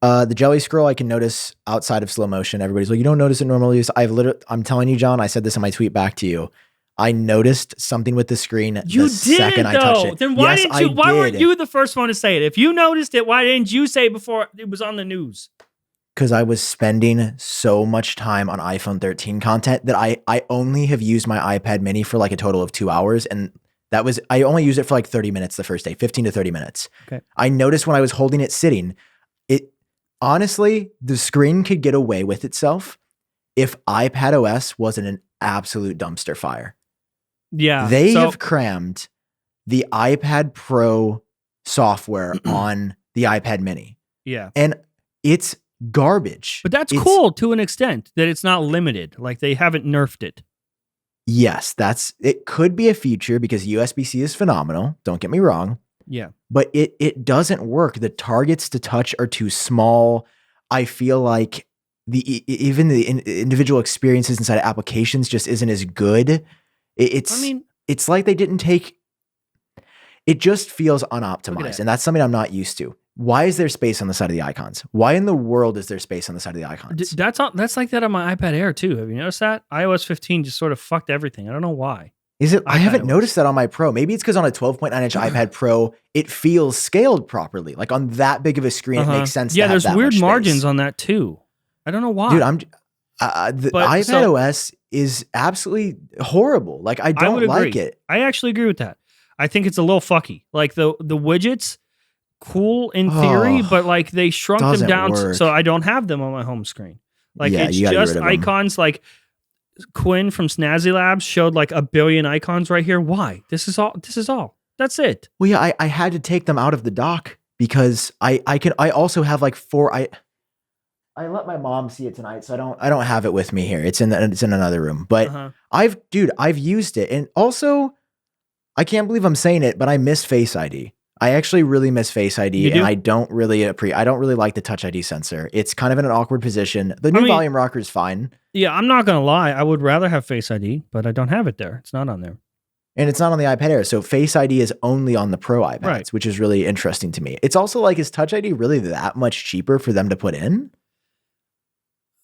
The jelly scroll I can notice outside of slow motion. Everybody's like, you don't notice it normally. I'm telling you, John. I said this in my tweet back to you. I noticed something with the screen the second I touched it. Then why didn't you? Why weren't you the first one to say it? If you noticed it, why didn't you say it before it was on the news? Because I was spending so much time on iPhone 13 content that I only have used my iPad Mini for like a total of 2 hours, and I only used it for like 30 minutes the first day, 15 to 30 minutes. Okay. I noticed when I was holding it sitting, honestly, the screen could get away with itself if iPadOS wasn't an absolute dumpster fire. Yeah. They have crammed the iPad Pro software on the iPad Mini. Yeah. And it's garbage. But that's cool to an extent that it's not limited. Like, they haven't nerfed it. Yes, it could be a feature because USB-C is phenomenal. Don't get me wrong. Yeah. But it doesn't work. The targets to touch are too small. I feel like even the individual experiences inside of applications just isn't as good. It's like they didn't take. It just feels unoptimized, and that's something I'm not used to. Why is there space on the side of the icons? Why in the world is there space on the side of the icons? That's like that on my iPad Air too. Have you noticed that? iOS 15 just sort of fucked everything. I don't know why. Is it? I haven't noticed that on my Pro. Maybe it's because on a 12.9-inch iPad Pro, it feels scaled properly. Like, on that big of a screen, it makes sense. Yeah, to have there's that weird much margins space. on that too. I don't know why. Dude, iPad OS is absolutely horrible. Like, I don't like it. I actually agree with that. I think it's a little fucky. Like, the widgets, cool in theory, but like they shrunk them down so I don't have them on my home screen. Like, it's just icons. Like, Quinn from Snazzy Labs showed like a billion icons right here. Why? This is all. That's it. Well, yeah, I had to take them out of the dock because I also have like I let my mom see it tonight, so I don't have it with me here. It's in another room. But I've used it, and also I can't believe I'm saying it, but I miss Face ID. I actually really miss Face ID, and I don't really like the Touch ID sensor. It's kind of in an awkward position. The new volume rocker is fine. Yeah, I'm not gonna lie. I would rather have Face ID, but I don't have it there. It's not on there. And it's not on the iPad Air. So Face ID is only on the Pro iPads, which is really interesting to me. It's also like, is Touch ID really that much cheaper for them to put in?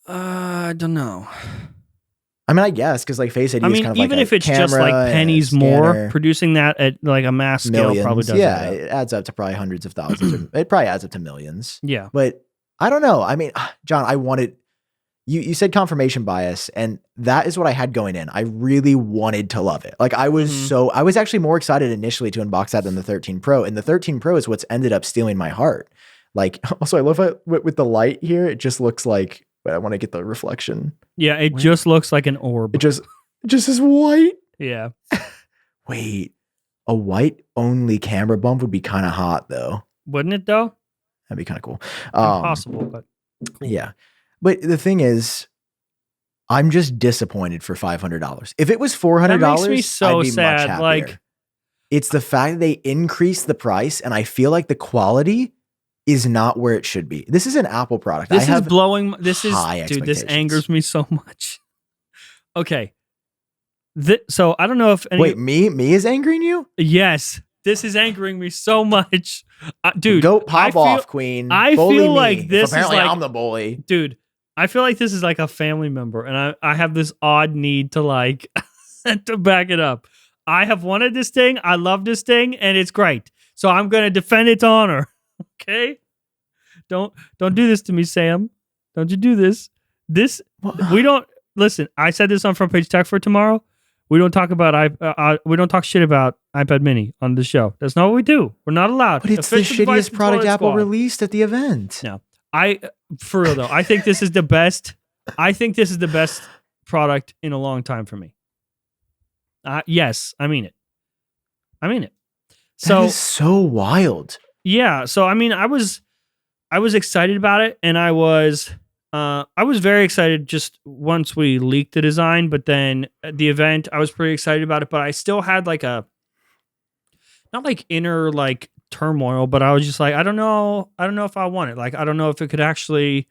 I don't know. I mean, I guess, because like Face ID is kind of even like if it's just like pennies more, producing that at like a mass scale probably does. Yeah, it adds up to probably hundreds of thousands. It probably adds up to millions. Yeah. But I don't know. I mean, John, you said confirmation bias, and that is what I had going in. I really wanted to love it. Like I was I was actually more excited initially to unbox that than the 13 Pro. And the 13 Pro is what's ended up stealing my heart. Like, also I love it with the light here. It just looks like, but I want to get the reflection. Yeah, it just looks like an orb. It just is white. Yeah. Wait, a white only camera bump would be kind of hot though. Wouldn't it though? That'd be kind of cool. Impossible, but cool. Yeah. But the thing is, I'm just disappointed for $500. If it was $400, that makes me so I'd be sad. much happier. Like, it's the fact that they increased the price, and I feel like the quality is not where it should be. This is an Apple product. This angers me so much. Okay. So I don't know if wait, me is angering you? Yes. This is angering me so much. Dude. Go pop off, queen. I feel like this apparently is like, I'm the bully. Dude, I feel like this is like a family member, and I have this odd need to like to back it up. I have wanted this thing. I love this thing, and it's great. So I'm going to defend its honor. Okay? Don't do this to me, Sam. Don't you do this. We don't listen. I said this on Front Page Tech for tomorrow. We don't talk about we don't talk shit about iPad Mini on the show. That's not what we do. We're not allowed. But it's the shittiest product Apple released at the event. No. For real though, I think this is the best. I think this is the best product in a long time for me. Yes, I mean it. So that is so wild. Yeah. So I mean, I was excited about it, and I was very excited just once we leaked the design. But then at the event, I was pretty excited about it. But I still had like not like inner like turmoil, but I was just like, I don't know if I want it. Like, I don't know if it could actually.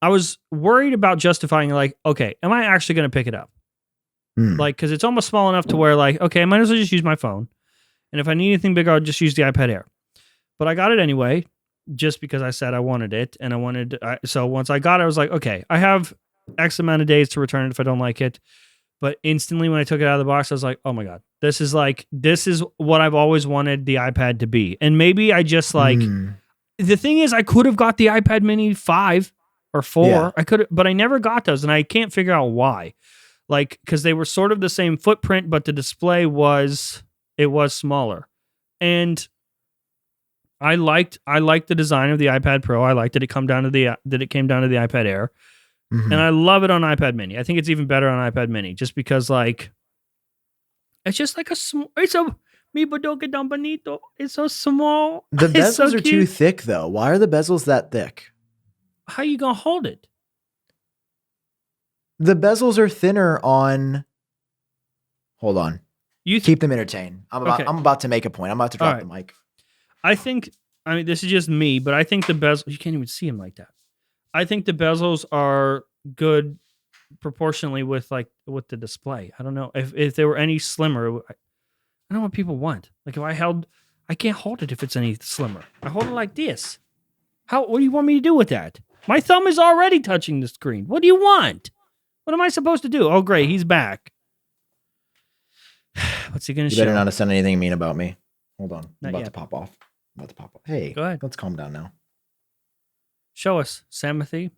I was worried about justifying like, okay, am I actually going to pick it up? Like, because it's almost small enough to where like, okay, I might as well just use my phone, and if I need anything bigger, I'll just use the iPad Air. But I got it anyway, just because I said I wanted it, and so once I got it, I was like, okay, I have X amount of days to return it if I don't like it. But instantly when I took it out of the box, I was like, oh my God, this is what I've always wanted the iPad to be. And maybe I just like, the thing is, I could have got the iPad Mini 5 or 4. Yeah. I could have, but I never got those, and I can't figure out why. Like, because they were sort of the same footprint, but the display was smaller. And I liked the design of the iPad Pro. I liked that it came down to the iPad Air. Mm-hmm. And I love it on iPad Mini. I think it's even better on iPad Mini, just because like it's just like it's mi bodoque don bonito. It's so small. The bezels are too thick though. Why are the bezels that thick? How you gonna hold it? The bezels are thinner on. Hold on. You keep them entertained. I'm about to make a point. I'm about to drop the mic. I mean, this is just me, but I think the bezels, you can't even see them like that. I think the bezels are good proportionally with the display. I don't know if they were any slimmer. I don't know what people want. Like I can't hold it if it's any slimmer. I hold it like this. What do you want me to do with that? My thumb is already touching the screen. What do you want? What am I supposed to do? Oh, great. He's back. What's he going to show? You better not have said anything mean about me. Hold on. I'm about to pop off. Hey, go ahead. Let's calm down now. Show us, Samothy.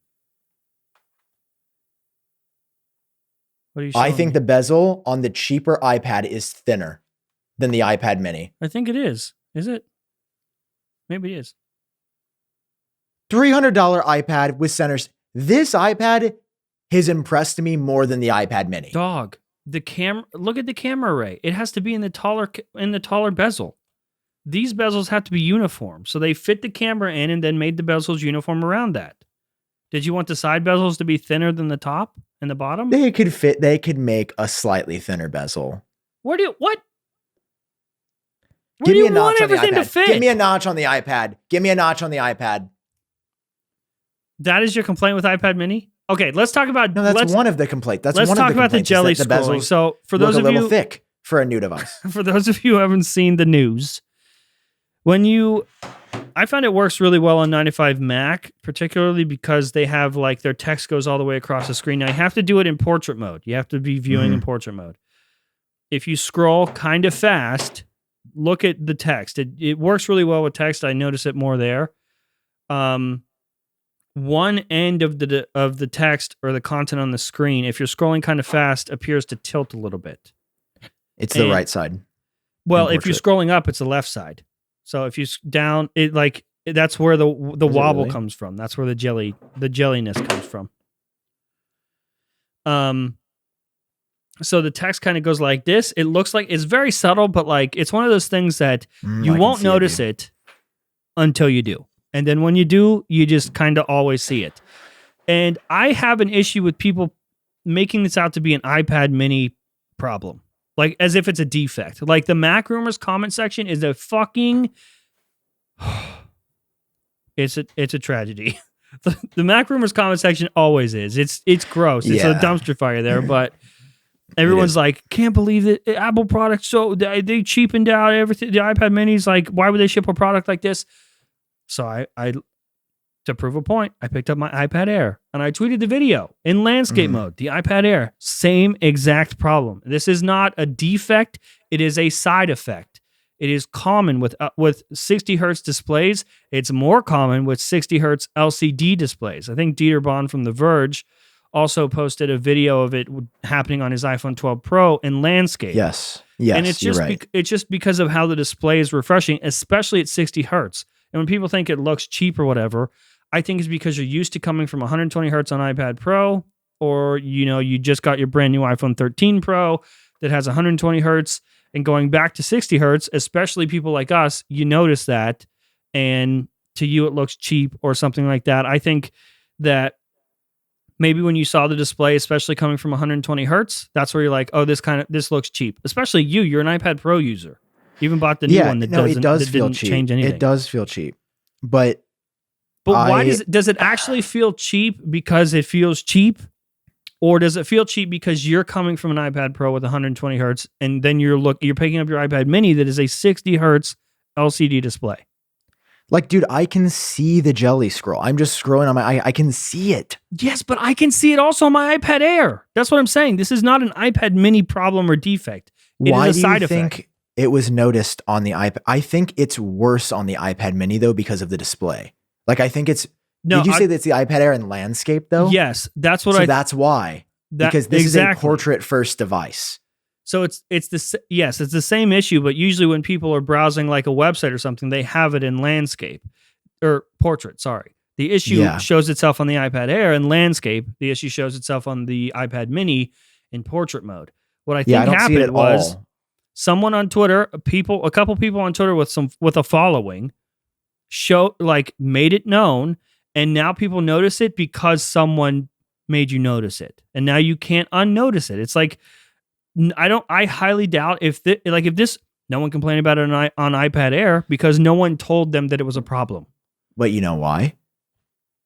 What are you showing I think the bezel on the cheaper iPad is thinner than the iPad Mini. I think it is. Is it? Maybe it is. $300 iPad with centers. This iPad has impressed me more than the iPad Mini. Dog. Look at the camera array. It has to be in the taller bezel. These bezels have to be uniform. So they fit the camera in and then made the bezels uniform around that. Did you want the side bezels to be thinner than the top and the bottom? They could make a slightly thinner bezel. What? Where Give do me you a notch want on the everything iPad. to fit? Give me a notch on the iPad. Give me a notch on the iPad. That is your complaint with iPad mini? Okay, let's talk about. No, that's one of the complaints. Let's talk about the jelly scrolling. So for those of you, a little thick for a new device. For those of you who haven't seen the news, I find it works really well on 95 Mac, particularly because they have like their text goes all the way across the screen. Now you have to do it in portrait mode. You have to be viewing in portrait mode. If you scroll kind of fast, look at the text. It works really well with text. I notice it more there. One end of the text or the content on the screen, if you're scrolling kind of fast, appears to tilt a little bit. It's the right side. Well, if you're scrolling up, it's the left side. So if you down, that's where the wobble comes from. That's where the jelliness comes from. So the text kind of goes like this. It looks like it's very subtle, but like it's one of those things that you won't notice it until you do. And then when you do, you just kind of always see it. And I have an issue with people making this out to be an iPad mini problem. Like as if it's a defect. Like the Mac Rumors comment section is a fucking... It's a tragedy. The Mac Rumors comment section always is. It's gross. It's a dumpster fire there, but everyone's like, can't believe that Apple products, so they cheapened out everything. The iPad mini's like, why would they ship a product like this? So I to prove a point, I picked up my iPad Air and I tweeted the video in landscape mode. The iPad Air, same exact problem. This is not a defect. It is a side effect. It is common with 60 hertz displays. It's more common with 60 hertz LCD displays. I think Dieter Bohn from The Verge also posted a video of it happening on his iPhone 12 Pro in landscape. Yes, and it's just it's just because of how the display is refreshing, especially at 60 hertz. And when people think it looks cheap or whatever, I think it's because you're used to coming from 120 hertz on iPad Pro, or you just got your brand new iPhone 13 Pro that has 120 hertz, and going back to 60 hertz, especially people like us, you notice that, and to you it looks cheap or something like that. I think that maybe when you saw the display, especially coming from 120 hertz, that's where you're like, oh, this looks cheap. Especially you're an iPad Pro user. You even bought the new one that didn't change anything. It does feel cheap, but why does it actually feel cheap because it feels cheap, or does it feel cheap because you're coming from an iPad Pro with 120 hertz and then you're picking up your iPad Mini that is a 60 hertz LCD display? Like, dude, I can see the jelly scroll. I'm just scrolling on I can see it. Yes, but I can see it also on my iPad Air. That's what I'm saying. This is not an iPad Mini problem or defect. Why do you think it was noticed on the iPad? I think it's worse on the iPad Mini, though, because of the display. Like, I think it's... No, did you say that it's the iPad Air in landscape, though? Yes, that's what that's why. Because this is a portrait-first device. So it's the same issue, but usually when people are browsing like a website or something, they have it in landscape or portrait. Sorry, the issue shows itself on the iPad Air in landscape. The issue shows itself on the iPad Mini in portrait mode. What I think happened was someone on Twitter, a couple people on Twitter with a following, made it known, and now people notice it because someone made you notice it, and now you can't unnotice it. It's like. I highly doubt if this, no one complained about it on iPad Air because no one told them that it was a problem. But you know why?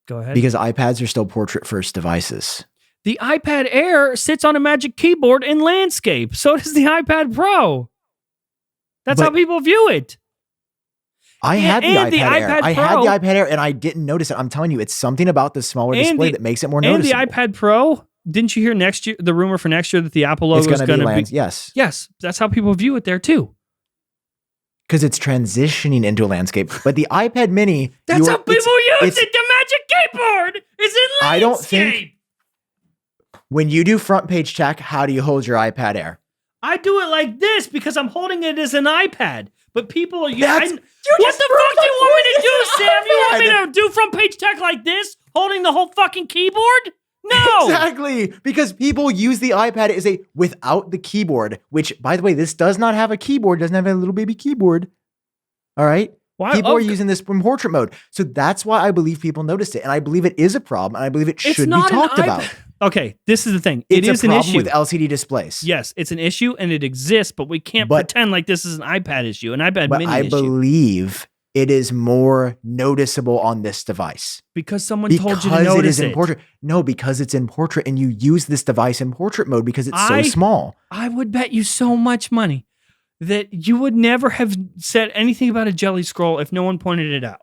Go ahead. Because iPads are still portrait-first devices. The iPad Air sits on a Magic Keyboard in landscape. So does the iPad Pro. That's how people view it. I had the iPad Air. I had the iPad Air and I didn't notice it. I'm telling you, it's something about the smaller display that makes it more noticeable. And the iPad Pro... Didn't you hear next year the rumor for next year that the Apple logo is going to be? Yes, that's how people view it there too. Because it's transitioning into a landscape. But the iPad Mini, that's how people use it. The Magic Keyboard is in landscape. I don't think when you do front page check, how do you hold your iPad Air? I do it like this because I'm holding it as an iPad. But people, what the fuck do you want me to do, Sam? You want me to do front page check like this, holding the whole fucking keyboard? No. Exactly. Because people use the iPad as without the keyboard, which, by the way, this does not have a keyboard, doesn't have a little baby keyboard. All right. Why? People are using this in portrait mode. So that's why I believe people noticed it. And I believe it is a problem. And I believe it should be talked about. Okay, this is the thing. It's is a problem an issue with LCD displays. Yes, it's an issue and it exists, but we can't pretend like this is an iPad issue, an iPad mini issue. I believe it is more noticeable on this device. Because someone told you to notice it. Is in portrait. No, because it's in portrait and you use this device in portrait mode because it's so small. I would bet you so much money that you would never have said anything about a jelly scroll if no one pointed it out.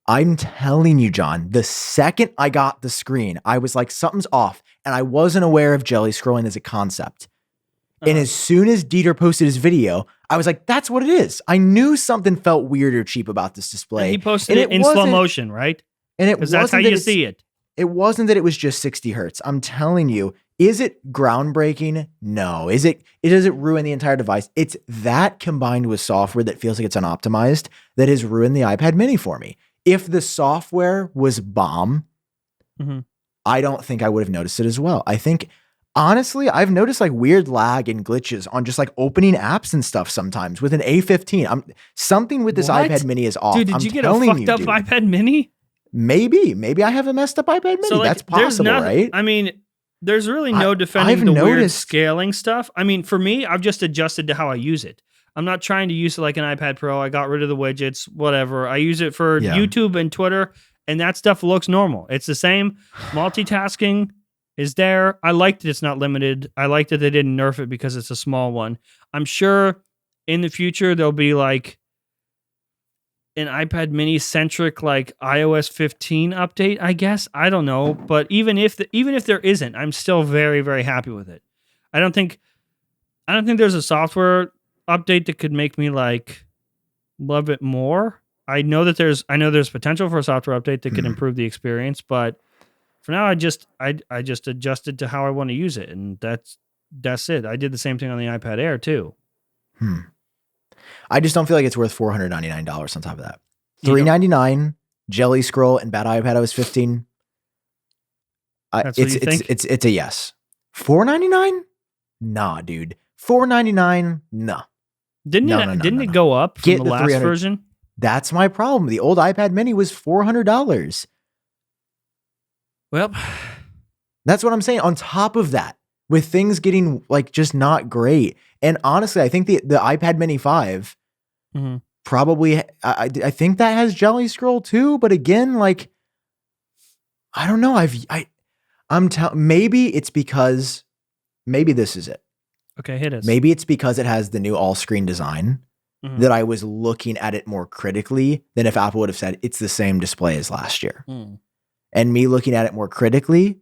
I'm telling you, John, the second I got the screen, I was like, something's off. And I wasn't aware of jelly scrolling as a concept. And as soon as Dieter posted his video, I was like, that's what it is. I knew something felt weird or cheap about this display. And he posted it in slow motion, right? And because that's how you see it. It wasn't that it was just 60 hertz. I'm telling you, is it groundbreaking? No. Does it ruin the entire device? It's that combined with software that feels like it's unoptimized that has ruined the iPad mini for me. If the software was bomb, I don't think I would have noticed it as well. I think, honestly, I've noticed like weird lag and glitches on just like opening apps and stuff sometimes with an A15. Something with this iPad mini is off. Dude, did you get a fucked up iPad mini? Maybe I have a messed up iPad mini. So like, that's possible, right? I mean, there's really no defending the weird scaling stuff. I mean, for me, I've just adjusted to how I use it. I'm not trying to use it like an iPad Pro. I got rid of the widgets, whatever. I use it for YouTube and Twitter, and that stuff looks normal. It's the same. Multitasking is there. I like that it's not limited. I like that they didn't nerf it because it's a small one. I'm sure in the future there'll be like an iPad mini centric like iOS 15 update, I guess. I don't know, but even if there isn't, I'm still very, very happy with it. I don't think there's a software update that could make me like love it more. I know there's potential for a software update that could improve the experience, but for now I just adjusted to how I want to use it, and that's it. I did the same thing on the iPad Air too. I just don't feel like it's worth $499 on top of that. $399 Jelly Scroll and Bad iPad OS 15. It's a yes. $499? Nah, dude. $499? Nah. Didn't it go up from the last version? That's my problem. The old iPad mini was $400. Well, that's what I'm saying. On top of that, with things getting like just not great. And honestly, I think the iPad mini 5 probably, I think that has Jelly Scroll too. But again, like, I don't know. Maybe it's because, maybe this is it. Okay, hit us. Maybe it's because it has the new all-screen design that I was looking at it more critically than if Apple would have said it's the same display as last year. And me looking at it more critically,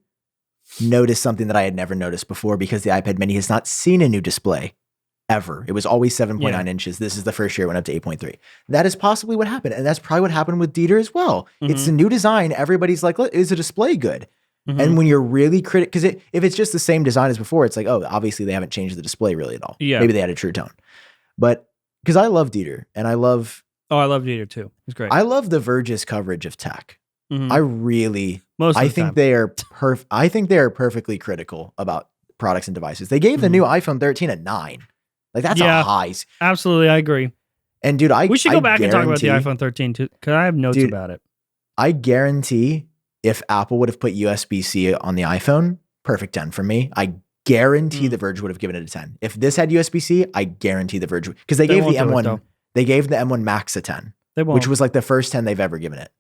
noticed something that I had never noticed before because the iPad mini has not seen a new display ever. It was always 7.9 inches. This is the first year it went up to 8.3. That is possibly what happened. And that's probably what happened with Dieter as well. It's the new design. Everybody's like, is the display good? And when you're really because if it's just the same design as before, it's like, oh, obviously they haven't changed the display really at all. Yeah. Maybe they had a True Tone. But because I love Dieter and I love Dieter too. It's great. I love The Verge's coverage of tech. I really, I think they are perfectly critical about products and devices. They gave the new iPhone 13 a 9. Like that's a high. Absolutely. I agree. And dude, we should go back and talk about the iPhone 13 too, because I have notes about it. I guarantee if Apple would have put USB-C on the iPhone, perfect 10 for me. I guarantee The Verge would have given it a 10. If this had USB-C, I guarantee The Verge, because they gave the M1, they gave the M1 Max a 10, which was like the first 10 they've ever given it.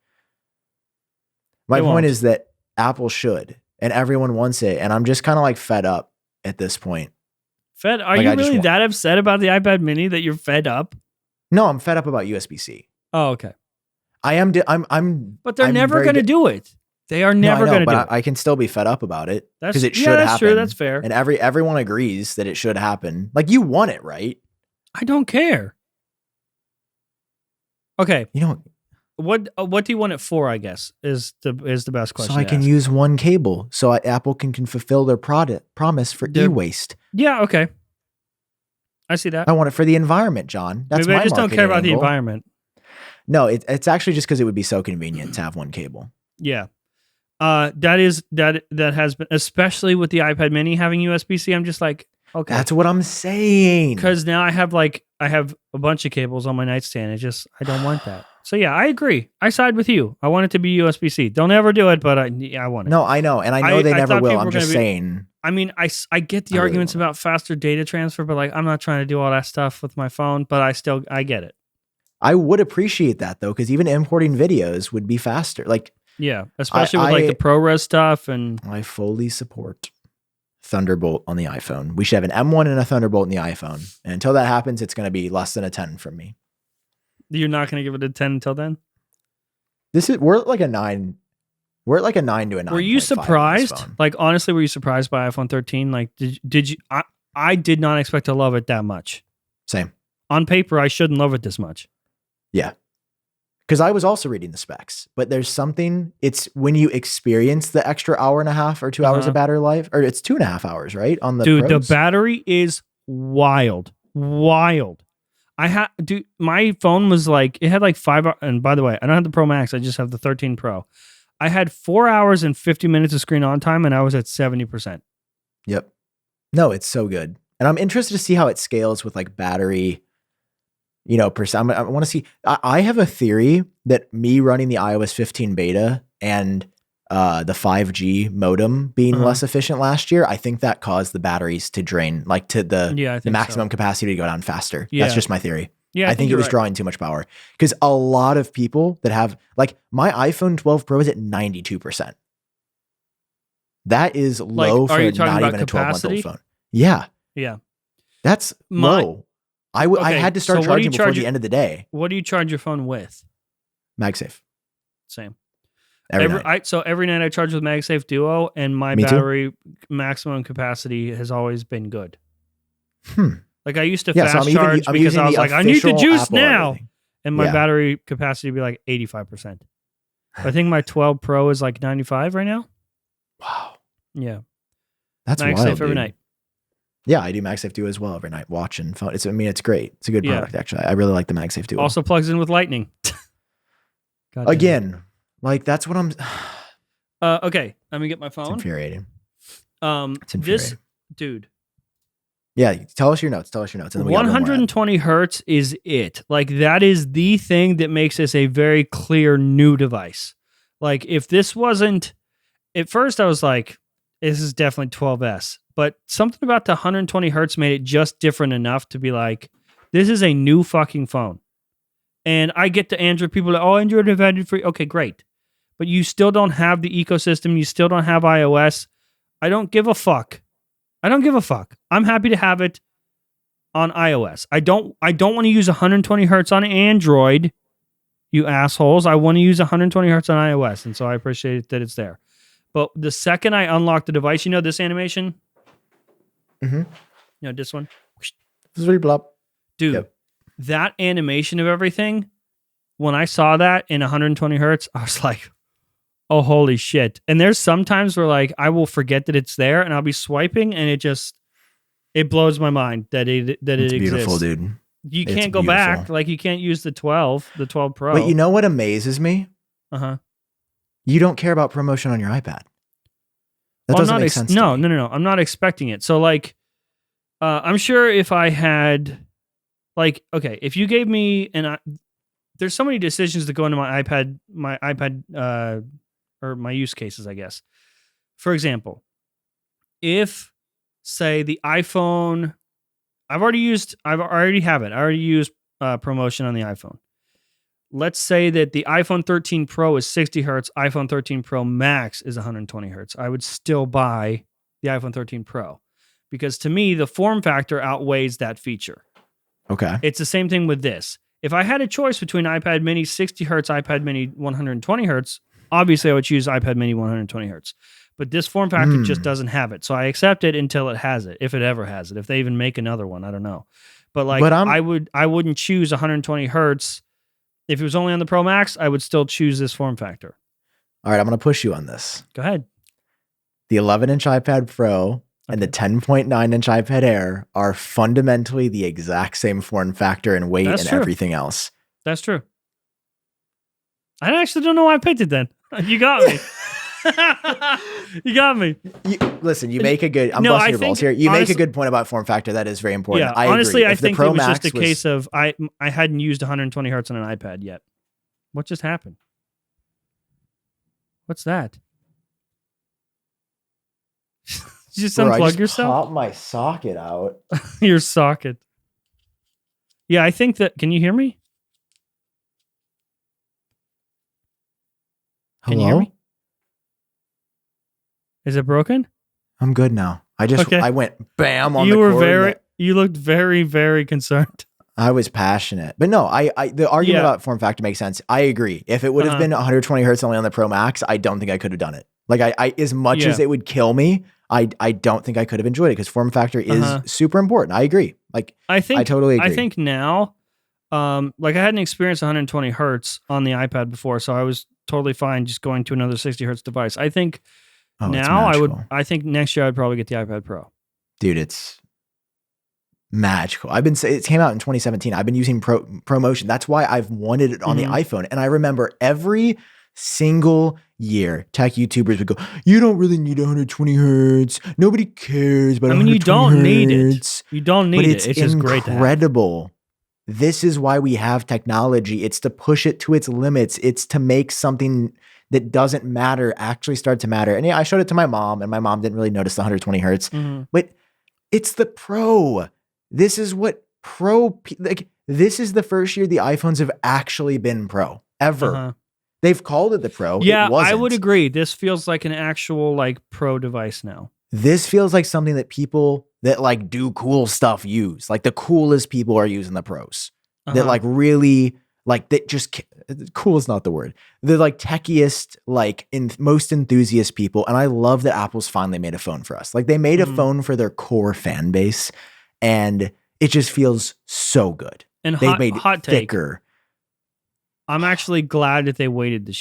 My point is that Apple should, and everyone wants it, and I'm just kind of like fed up at this point. Are you really that upset about the iPad mini that you're fed up? No, I'm fed up about USB-C. Oh, okay. I am. But they're never going to do it. They are never going to do it. I can still be fed up about it because it should happen. That's true. That's fair. And everyone agrees that it should happen. Like you want it, right? I don't care. Okay. You know what do you want it for? I guess is the best question. So I can use one cable, so Apple can fulfill their promise for e-waste. Yeah. Okay. I see that. I want it for the environment, John. That's Maybe my I just don't care about the environment. No, it's actually just because it would be so convenient to have one cable. Yeah. That has been, especially with the iPad mini having USB-C, I'm just like, okay. That's what I'm saying. Because now I have a bunch of cables on my nightstand. I don't want that. So yeah, I agree. I side with you. I want it to be USB-C. Don't ever do it, but I want it. No, I know. And I know they never will. I'm just saying. I mean, I get the arguments about faster data transfer, but like, I'm not trying to do all that stuff with my phone, but I get it. I would appreciate that though, because even importing videos would be faster. Like, yeah, especially with like the ProRes stuff. And I fully support Thunderbolt on the iPhone. We should have an M1 and a Thunderbolt in the iPhone. And until that happens, it's going to be less than a 10 from me. You're not going to give it a 10 until then? We're at like a 9. We're at like a 9 to a 9. Were you surprised? Like, honestly, were you surprised by iPhone 13? Like, did you? I did not expect to love it that much. Same. On paper, I shouldn't love it this much. Yeah. Because I was also reading the specs, but there's something, it's when you experience the extra hour and a half or 2 hours of battery life, or it's 2.5 hours, right? On the Dude, Pros? The battery is wild. My phone was like, it had like 5 hours, and by the way, I don't have the Pro Max, I just have the 13 Pro. I had 4 hours and 50 minutes of screen on time, and I was at 70%. Yep. No, it's so good. And I'm interested to see how it scales with like battery, percent. I want to see, I have a theory that me running the iOS 15 beta and the 5G modem being less efficient last year, I think that caused the batteries to drain, like to the maximum capacity to go down faster. Yeah. That's just my theory. Yeah, I think it was drawing too much power because a lot of people that have, like, my iPhone 12 Pro is at 92%. That is low for not even a 12-month-old phone. Yeah. Yeah. That's low. I had to start charging before the end of the day. What do you charge your phone with? MagSafe. Same. Every night. So every night I charge with MagSafe Duo, and my battery maximum capacity has always been good. Like, I used to fast charge because I was like, I need the juice now. And my battery capacity would be like 85%. I think my 12 Pro is like 95 right now. Wow. Yeah. That's MagSafe wild, every night. Yeah, I do MagSafe Duo as well every night, watching phone. It's great. It's a good product, actually. I really like the MagSafe Duo. Also plugs in with Lightning. Again, like, that's what I'm... okay, let me get my phone. It's infuriating. Dude. Yeah, tell us your notes. And then 120 hertz is it. Like, that is the thing that makes this a very clear new device. Like, if this wasn't... At first, I was like, this is definitely 12S. But something about the 120 hertz made it just different enough to be like, this is a new fucking phone. And I get to Android people like, oh, Android have had it free. Okay, great. But you still don't have the ecosystem. You still don't have iOS. I don't give a fuck. I'm happy to have it on iOS. I don't want to use 120 hertz on Android, you assholes. I want to use 120 hertz on iOS. And so I appreciate that it's there. But the second I unlock the device, this animation? This one? Dude, that animation of everything, when I saw that in 120 hertz, I was like, oh, holy shit. And there's some times where, like, I will forget that it's there and I'll be swiping and it blows my mind that it exists. Beautiful, dude. You can't go back. Like, you can't use the 12 Pro. But you know what amazes me? You don't care about promotion on your iPad. That doesn't make sense. No. I'm not expecting it. So, like, I'm sure if I had, like, okay, if you gave me there's so many decisions that go into my iPad, or my use cases, I guess. For example, if, say, the iPhone, I already have it. I already used promotion on the iPhone. Let's say that the iPhone 13 Pro is 60 hertz, iPhone 13 Pro Max is 120 hertz. I would still buy the iPhone 13 Pro because, to me, the form factor outweighs that feature. Okay. It's the same thing with this. If I had a choice between iPad mini 60 hertz, iPad mini 120 hertz, obviously I would choose iPad mini 120 hertz. But this form factor just doesn't have it. So I accept it until it has it, if it ever has it. If they even make another one, I don't know. But, like, I wouldn't choose 120 hertz. If it was only on the Pro Max, I would still choose this form factor. All right, I'm going to push you on this. Go ahead. The 11-inch iPad Pro and the 10.9-inch iPad Air are fundamentally the exact same form factor and weight everything else. That's true. I actually don't know why I picked it then. You got me. You got me. Listen, you make a good. I'm busting your balls here. You make a good point about form factor. That is very important. Yeah, I honestly, agree. I think it was just a case of I hadn't used 120 hertz on an iPad yet. What just happened? What's that? You just unplug yourself? Pop my socket out. Your socket. Yeah, I think that. Can you hear me? Can you hear me? Is it broken? I'm good now. I went bam on the cord. You looked very, very concerned. I was passionate, but no, the argument about form factor makes sense. I agree. If it would have been 120 hertz only on the Pro Max, I don't think I could have done it. Like I as much as it would kill me, I don't think I could have enjoyed it because form factor is super important. I agree. Like I totally agree. I think now, like I hadn't experienced 120 hertz on the iPad before, so I was totally fine just going to another 60 hertz device. I think I think next year I'd probably get the iPad Pro. Dude, it's magical. It came out in 2017. I've been using ProMotion. That's why I've wanted it on the iPhone. And I remember every single year, tech YouTubers would go, "You don't really need 120 hertz. Nobody cares about 120 hertz." You don't need it. You don't need it. It's just great to have. Incredible. This is why we have technology. It's to push it to its limits. It's to make something that doesn't matter actually start to matter. And yeah, I showed it to my mom, and my mom didn't really notice the 120 hertz. But it's the Pro. This is what this is the first year the iPhones have actually been Pro ever. They've called it the Pro. Yeah, I would agree. This feels like an actual like Pro device now. This feels like something that people that like do cool stuff use. Like the coolest people are using the Pros. That like really like that just cool is not the word. The like techiest, like most enthusiast people. And I love that Apple's finally made a phone for us. Like they made a phone for their core fan base. And it just feels so good. And they made hot thicker. I'm actually glad that they waited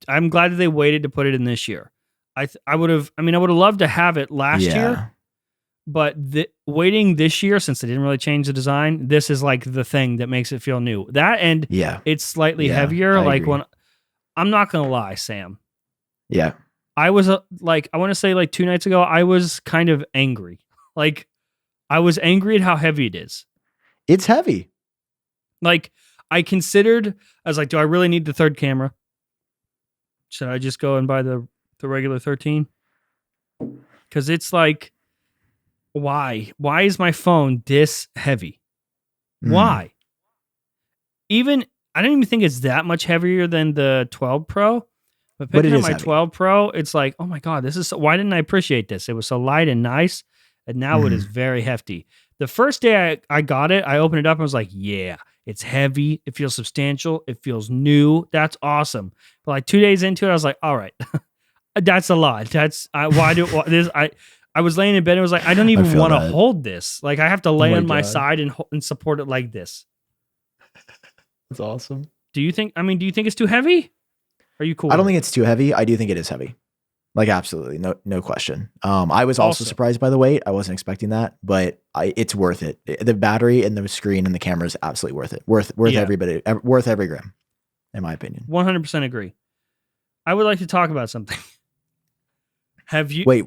I'm glad that they waited to put it in this year. I would have loved to have it last year, but waiting this year, since they didn't really change the design, this is like the thing that makes it feel new. That and it's slightly heavier. Like agree. I'm not gonna lie, Sam. Yeah, I was I want to say like 2 nights ago, I was kind of angry. Like I was angry at how heavy it is. It's heavy. Like I was like, do I really need the third camera? Should I just go and buy the regular 13? Because it's like, why? Why is my phone this heavy? Why? I don't even think it's that much heavier than the 12 Pro. But picking up my 12 Pro, it's like, oh my God, why didn't I appreciate this? It was so light and nice. And now it is very hefty. The first day I got it, I opened it up and was like, yeah, it's heavy. It feels substantial. It feels new. That's awesome. But like 2 days into it, I was like, all right, that's a lot. I was laying in bed and was like, I don't even want to hold this. Like I have to lay on my side and support it like this. That's awesome. Do you think it's too heavy? Are you cool? I don't think it's too heavy. I do think it is heavy. Like absolutely, no question. I was also surprised by the weight. I wasn't expecting that, but it's worth it. The battery and the screen and the camera is absolutely worth it. Worth everybody. Worth every gram, in my opinion. 100% agree. I would like to talk about something. Have you wait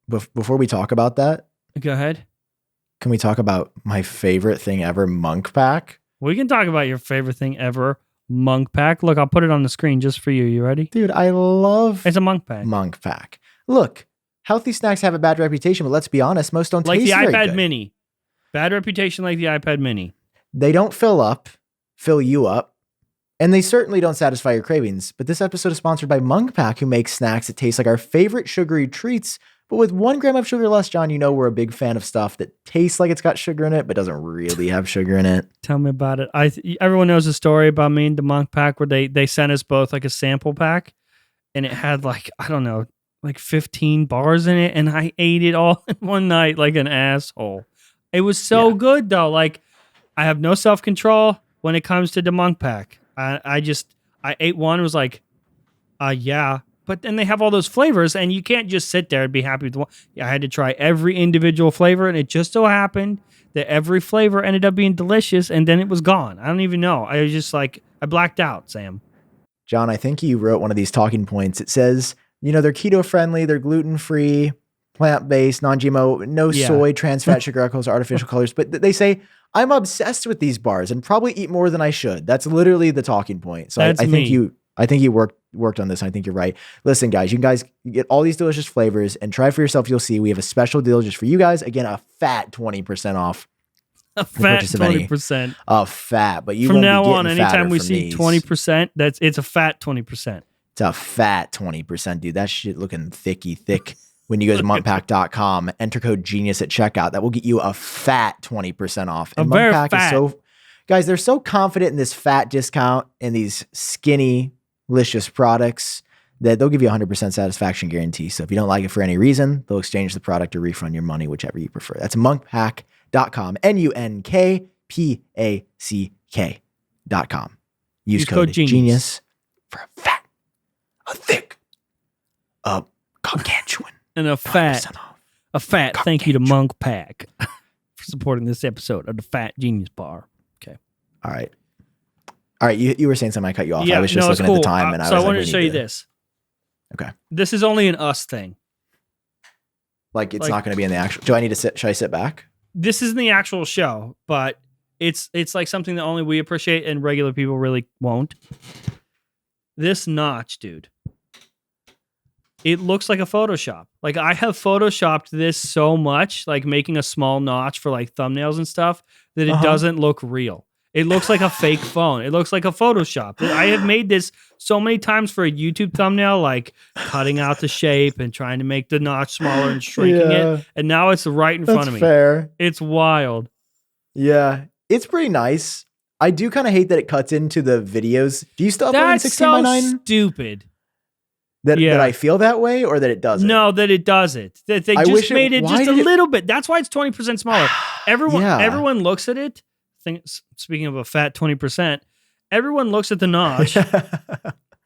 before we talk about that? Go ahead. Can we talk about my favorite thing ever, Monk Pack? We can talk about your favorite thing ever. Monk Pack. Look, I'll put it on the screen just for you. You ready? Dude, I love it's a Monk Pack. Monk Pack. Look, healthy snacks have a bad reputation, but let's be honest, most don't taste very good. Like the iPad Mini. Bad reputation like the iPad Mini. They don't fill you up, and they certainly don't satisfy your cravings. But this episode is sponsored by Monk Pack, who makes snacks that taste like our favorite sugary treats, but with 1 gram of sugar less. John, you know we're a big fan of stuff that tastes like it's got sugar in it, but doesn't really have sugar in it. Tell me about it. Everyone knows the story about me and the Monk Pack where they sent us both like a sample pack, and it had like, I don't know, like 15 bars in it, and I ate it all in one night like an asshole. It was so good though. Like I have no self-control when it comes to the Monk Pack. I ate one and was like, yeah. But then they have all those flavors, and you can't just sit there and be happy with one. I had to try every individual flavor, and it just so happened that every flavor ended up being delicious, and then it was gone. I don't even know. I blacked out, Sam. John, I think you wrote one of these talking points. It says, they're keto friendly, they're gluten free, plant based, non GMO, no soy, trans fat, sugar alcohols, artificial colors. But they say I'm obsessed with these bars and probably eat more than I should. That's literally the talking point. So I think you worked on this. I think you're right. Listen, guys, you guys get all these delicious flavors and try for yourself. You'll see we have a special deal just for you guys. Again, a fat 20% off. A fat 20%. A fat, but you from won't now be on, anytime we see these. 20%, it's a fat 20%. It's a fat 20%, dude. That shit looking thick. When you go to monkpack.com, enter code GENIUS at checkout. That will get you a fat 20% off. And Monkpack is guys, they're so confident in this fat discount and these skinny, delicious products that they'll give you 100% satisfaction guarantee. So if you don't like it for any reason, they'll exchange the product or refund your money, whichever you prefer. That's monkpack.com, MUNKPACK.com. Use code GENIUS for a fat, a thick, a gargantuan, and a fat thank you to Monk Pack for supporting this episode of the Fat Genius Bar. Okay. All right. You were saying something. I cut you off. I was just looking at the time, and I wanted to show you this. Okay. This is only an us thing. Like it's not going to be in the actual. Do I need to sit? Should I sit back? This isn't the actual show, but it's like something that only we appreciate and regular people really won't. This notch, dude. It looks like a Photoshop. Like I have Photoshopped this so much, like making a small notch for like thumbnails and stuff, that it doesn't look real. It looks like a fake phone. It looks like a Photoshop. I have made this so many times for a YouTube thumbnail, like cutting out the shape and trying to make the notch smaller and shrinking it. And now it's right in front of me. Fair. It's wild. Yeah. It's pretty nice. I do kind of hate that it cuts into the videos. Do you still upload in 16:9? That's so stupid. That I feel that way or that it doesn't? No, that it doesn't. That they just made it just a little bit. That's why it's 20% smaller. Everyone looks at it. Speaking of a fat 20%, everyone looks at the notch.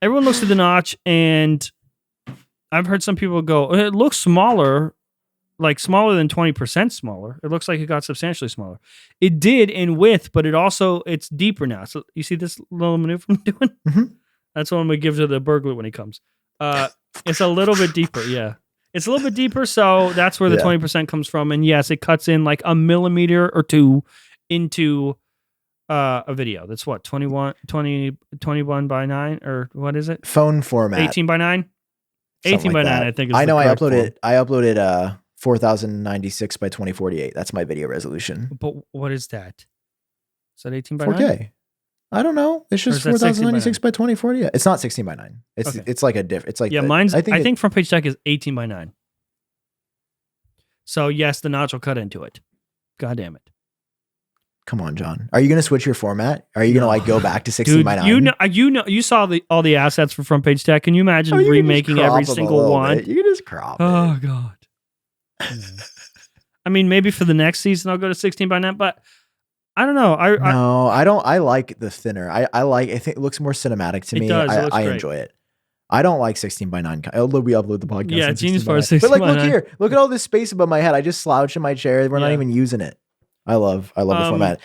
Everyone looks at the notch, and I've heard some people go, it looks smaller, like smaller than 20% smaller. It looks like it got substantially smaller. It did in width, but it's deeper now. So you see this little maneuver I'm doing? Mm-hmm. That's what I'm going to give to the burglar when he comes. It's a little bit deeper. Yeah. It's a little bit deeper. So that's where the 20% comes from. And yes, it cuts in like a millimeter or two into a video. That's what, 21 by 9 or what is it? Phone format. 18 by 9? 18 by 9, I think is I know I uploaded 4096 by 2048. That's my video resolution. But what is that? Is that 18 by 4K? 9? I don't know. It's just 4096 by 2040. It's not 16 by 9. It's like a diff. It's like mine's. I think Front Page Tech is 18 by 9. So yes, the notch will cut into it. God damn it. Come on, John. Are you going to switch your format? Are you going to go back to 16 by 9? You saw all the assets for Front Page Tech. Can you imagine remaking every single one? You can just crop it. Oh God. I mean, maybe for the next season I'll go to 16 by 9, but I don't know. I don't. I like the thinner. I think it looks more cinematic to me. I enjoy it. I don't like 16 by 9. We upload the podcast. Yeah, Genius Bar 16 but look here. Look at all this space above my head. I just slouch in my chair. We're not even using it. I love the format.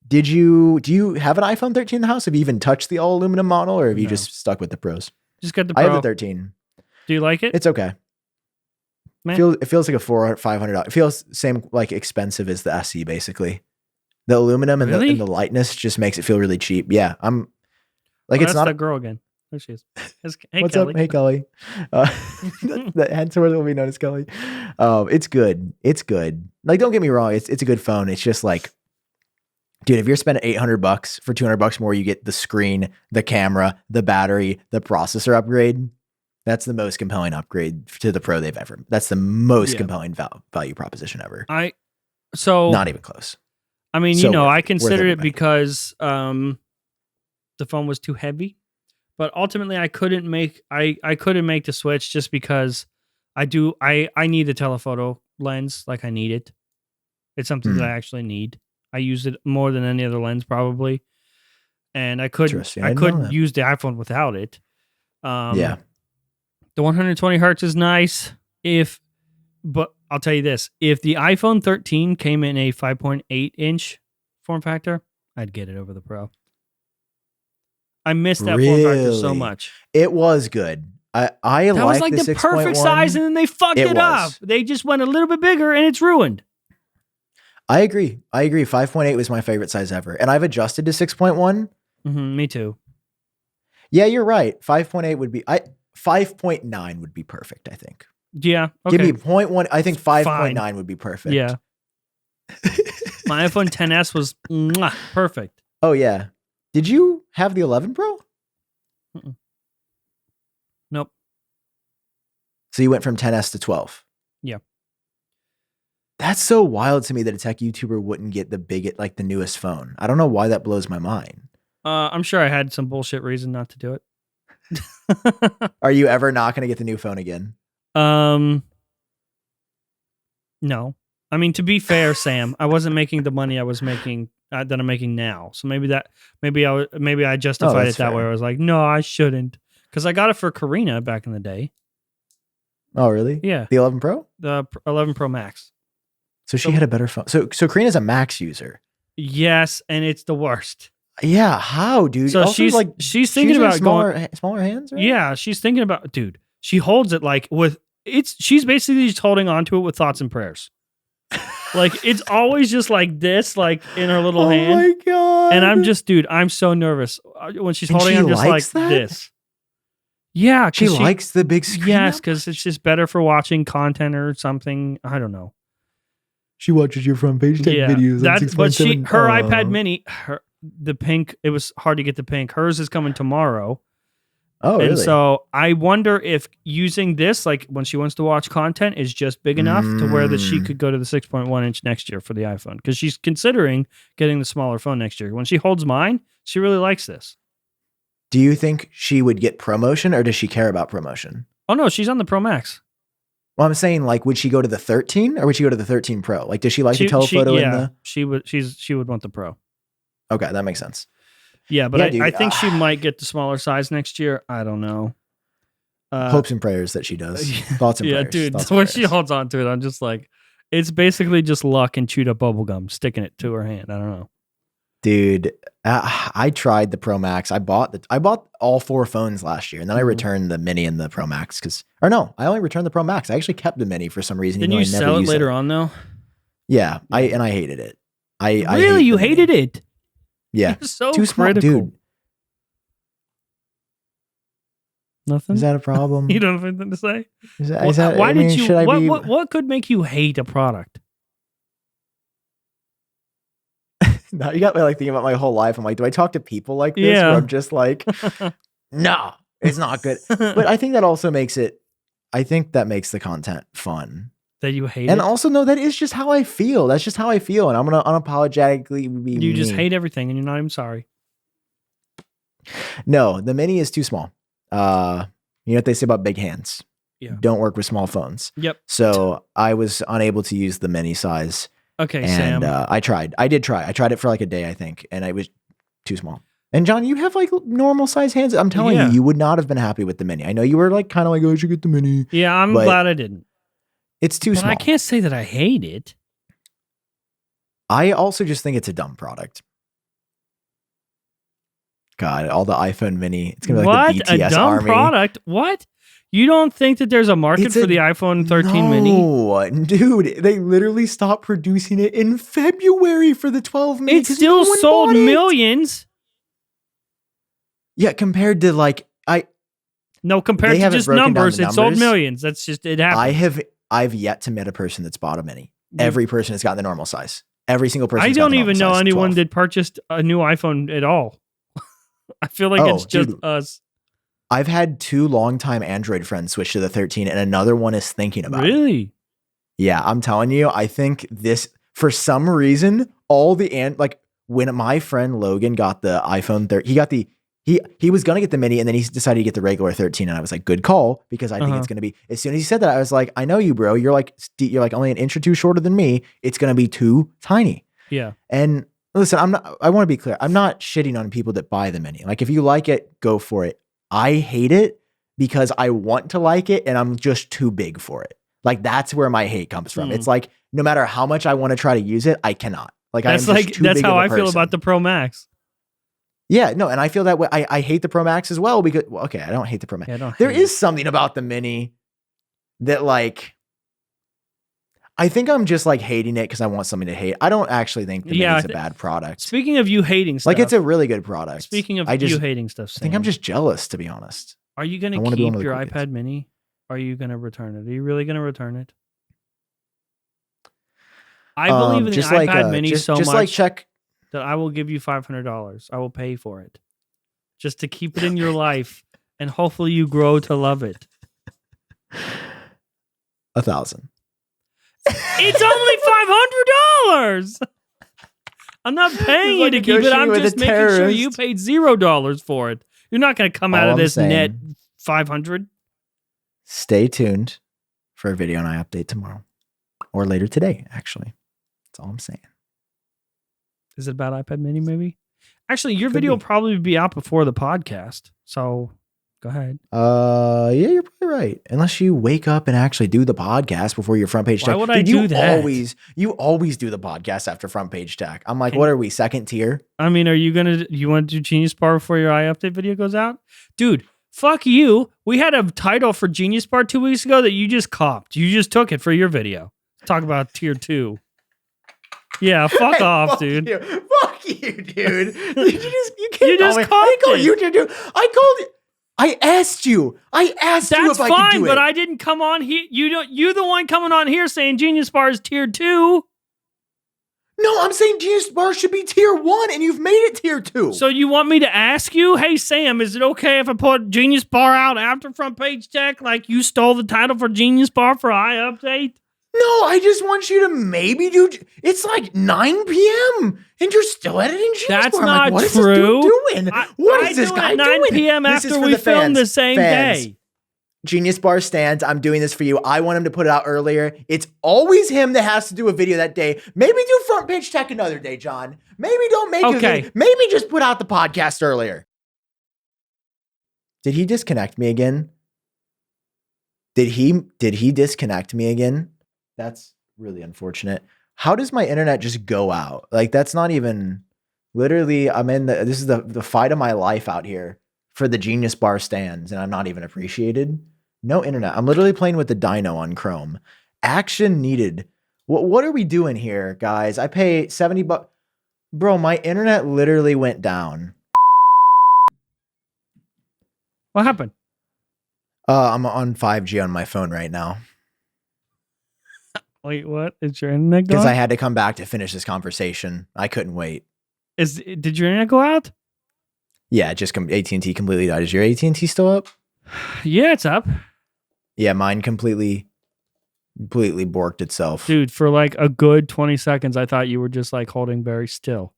Do you have an iPhone 13 in the house? Have you even touched the all aluminum model, or have you just stuck with the Pros? Just got the Pro. I have the 13. Do you like it? It's okay. It feels like a $400, $500. It feels same like expensive as the SE basically. The aluminum and the lightness just makes it feel really cheap. Yeah, I'm like it's not that girl again. There she is. Hey, what's Kelly. up? Hey, Kelly. Henceforth will be known as Kelly. It's good. It's good. Like, don't get me wrong. It's a good phone. It's just like, dude, if you're spending $800 for $200 more, you get the screen, the camera, the battery, the processor upgrade. That's the most compelling upgrade to the Pro they've ever. That's the most compelling value proposition ever. Not even close. I mean, I considered it because the phone was too heavy, but ultimately I couldn't make the switch just because I need the telephoto lens. Like I need it. It's something that I actually need. I use it more than any other lens probably. And I couldn't use the iPhone without it. The 120 hertz is nice but I'll tell you this, if the iPhone 13 came in a 5.8 inch form factor, I'd get it over the Pro. I missed that form factor so much. It was good. I That was like the 6.1. perfect size, and then they fucked it up. They just went a little bit bigger, and it's ruined. I agree. 5.8 was my favorite size ever, and I've adjusted to 6.1. Me too. Yeah, you're right. 5.8 would be 5.9 would be perfect, I think. Yeah. Okay. Give me 0.1. I think 5.9 would be perfect. Yeah. My iPhone XS was perfect. Oh yeah. Did you have the 11 Pro? Nope. So you went from 10S to 12. Yeah. That's so wild to me that a tech YouTuber wouldn't get the newest phone. I don't know why that blows my mind. I'm sure I had some bullshit reason not to do it. Are you ever not going to get the new phone again? No. I mean, to be fair, Sam, I wasn't making the money I was making that I'm making now. So maybe I justified it that fair. way. I was like, no, I shouldn't, because I got it for Karina back in the day. Oh, really? Yeah. The 11 Pro? The 11 Pro Max. So she had a better phone. So Karina's a Max user. Yes, and it's the worst. Yeah, how, dude? So also, she's thinking about smaller hands, right? Yeah, she's thinking about, dude. She holds it like she's basically just holding onto it with thoughts and prayers. Like, it's always just like this, like in her little hand. Oh my god! And I'm so nervous when she's holding. I'm just like that? this. Yeah, she likes the big screen. Yes, because it's just better for watching content or something. I don't know. She watches your front page tech videos. That's but her iPad Mini, the pink. It was hard to get the pink. Hers is coming tomorrow. Oh, really? And so I wonder if using this, like when she wants to watch content, is just big enough to where that she could go to the 6.1 inch next year for the iPhone, because she's considering getting the smaller phone next year. When she holds mine, she really likes this. Do you think she would get promotion, or does she care about promotion? Oh no, she's on the Pro Max. Well, I'm saying, like, would she go to the 13 or would she go to the 13 Pro? Like, does she like the telephoto in the? She would want the Pro. Okay, that makes sense. Yeah, but I think she might get the smaller size next year. I don't know. Hopes and prayers that she does. Thoughts and prayers. Yeah, dude. When she holds on to it, I'm just like, it's basically just luck and chewed up bubble gum sticking it to her hand. I don't know. Dude, I tried the Pro Max. I bought all 4 phones last year, and then I returned the Mini and the Pro Max I only returned the Pro Max. I actually kept the Mini for some reason. Didn't you sell it later on though? Yeah, I hated it. You hated it? Yeah, you're so too small, critical. dude. Nothing. Is that a problem? You don't have anything to say? Why did you? What could make you hate a product? Now you got me like thinking about my whole life. I'm like, do I talk to people like this? Yeah. Where I'm just like, no, it's not good. But I think that also makes it. I think that makes the content fun. That you hate and it? Also, no, that is just how I feel. That's just how I feel. And I'm going to unapologetically be You just hate everything and you're not even sorry. No, the Mini is too small. You know what they say about big hands? Yeah. Don't work with small phones. Yep. So I was unable to use the Mini size. Okay, and, Sam. I tried. I did try. I tried it for like a day, I think. And it was too small. And John, you have like normal size hands. I'm telling you, you would not have been happy with the Mini. I know you were like kind of like, oh, I should get the Mini. Yeah, I'm glad I didn't. It's too small. I can't say that I hate it. I also just think it's a dumb product. God, all the iPhone Mini. It's going to be like the BTS a dumb army. Product? What? You don't think that there's a market for the iPhone 13 Mini? No, dude. They literally stopped producing it in February for the 12 Mini. It still sold millions. Yeah, compared to like compared to just numbers, it sold millions. That's just it happened. I've yet to meet a person that's bought a Mini. Every person has gotten the normal size. Every single person. I don't even know anyone that purchased a new iPhone at all. I feel like it's just us. I've had 2 longtime Android friends switch to the 13, and another one is thinking about it. Really? Yeah, I'm telling you, I think this, for some reason, when my friend Logan got the iPhone 13, he was going to get the Mini, and then he decided to get the regular 13, and I was like, good call, because I think it's going to be, as soon as he said that, I was like, I know you, bro. You're like only an inch or 2 shorter than me. It's going to be too tiny. Yeah. And listen, I want to be clear. I'm not shitting on people that buy the Mini. Like, if you like it, go for it. I hate it because I want to like it and I'm just too big for it. Like, that's where my hate comes from. It's like, no matter how much I want to try to use it, I cannot. Like, that's how I feel about the Pro Max. Yeah, no, and I feel that way. I hate the Pro Max as well because, well, okay, I don't hate the Pro Max. Yeah, there is something about the Mini that like, I think I'm just like hating it because I want something to hate. I don't actually think the Mini's a bad product. Speaking of you hating stuff. Like, it's a really good product. Speaking of you hating stuff, Sam, I think I'm just jealous, to be honest. Are you going to keep your iPad Mini? Or are you going to return it? Are you really going to return it? I believe in the iPad Mini so much that I will give you $500. I will pay for it. Just to keep it in your life. And hopefully you grow to love it. 1,000. It's only $500. I'm not paying you to keep it. I'm just making sure you paid $0 for it. You're not going to come out of this net 500. Stay tuned for a video and I update tomorrow or later today. Actually, that's all I'm saying. Is it about iPad Mini? Maybe. Actually, your video will probably be out before the podcast. So go ahead. Yeah, you're probably right. Unless you wake up and actually do the podcast before your front page tech. Why would I do that? You always do the podcast after front page tech. I'm like, what are we, second tier? I mean, you want to do Genius Bar before your iUpdate video goes out? Dude, fuck you. We had a title for Genius Bar 2 weeks ago that you just copped. You just took it for your video. Talk about tier 2. Yeah, fuck off, dude. Fuck you, dude. You can't you just call me. I called you, dude. I called you. I asked you. I asked you if I could do it. That's fine, but I didn't come on here. You're the one coming on here saying Genius Bar is tier 2. No, I'm saying Genius Bar should be tier 1, and you've made it tier 2. So you want me to ask you, hey, Sam, is it okay if I put Genius Bar out after front page tech like you stole the title for Genius Bar for iUpdate? No, I just want you to maybe do. It's like 9 p.m. and you're still editing Genius Bar. That's not what true. Is this dude doing? What is this guy doing? 9 p.m. after we filmed the same day. Genius Bar stands. I'm doing this for you. I want him to put it out earlier. It's always him that has to do a video that day. Maybe do front page tech another day, John. Maybe don't make a video. Maybe just put out the podcast earlier. Did he disconnect me again? Did he disconnect me again? That's really unfortunate. How does my internet just go out? Like, that's not even literally, this is the fight of my life out here for the Genius Bar stands, and I'm not even appreciated. No internet. I'm literally playing with the Dino on Chrome. Action needed. What are we doing here, guys? I pay $70. Bro, my internet literally went down. What happened? I'm on 5G on my phone right now. Wait, what? Is your internet gone? Because I had to come back to finish this conversation. I couldn't wait. Did your internet go out? Yeah, just AT&T completely died. Is your AT&T still up? Yeah, it's up. Yeah, mine completely borked itself. Dude, for like a good 20 seconds, I thought you were just like holding very still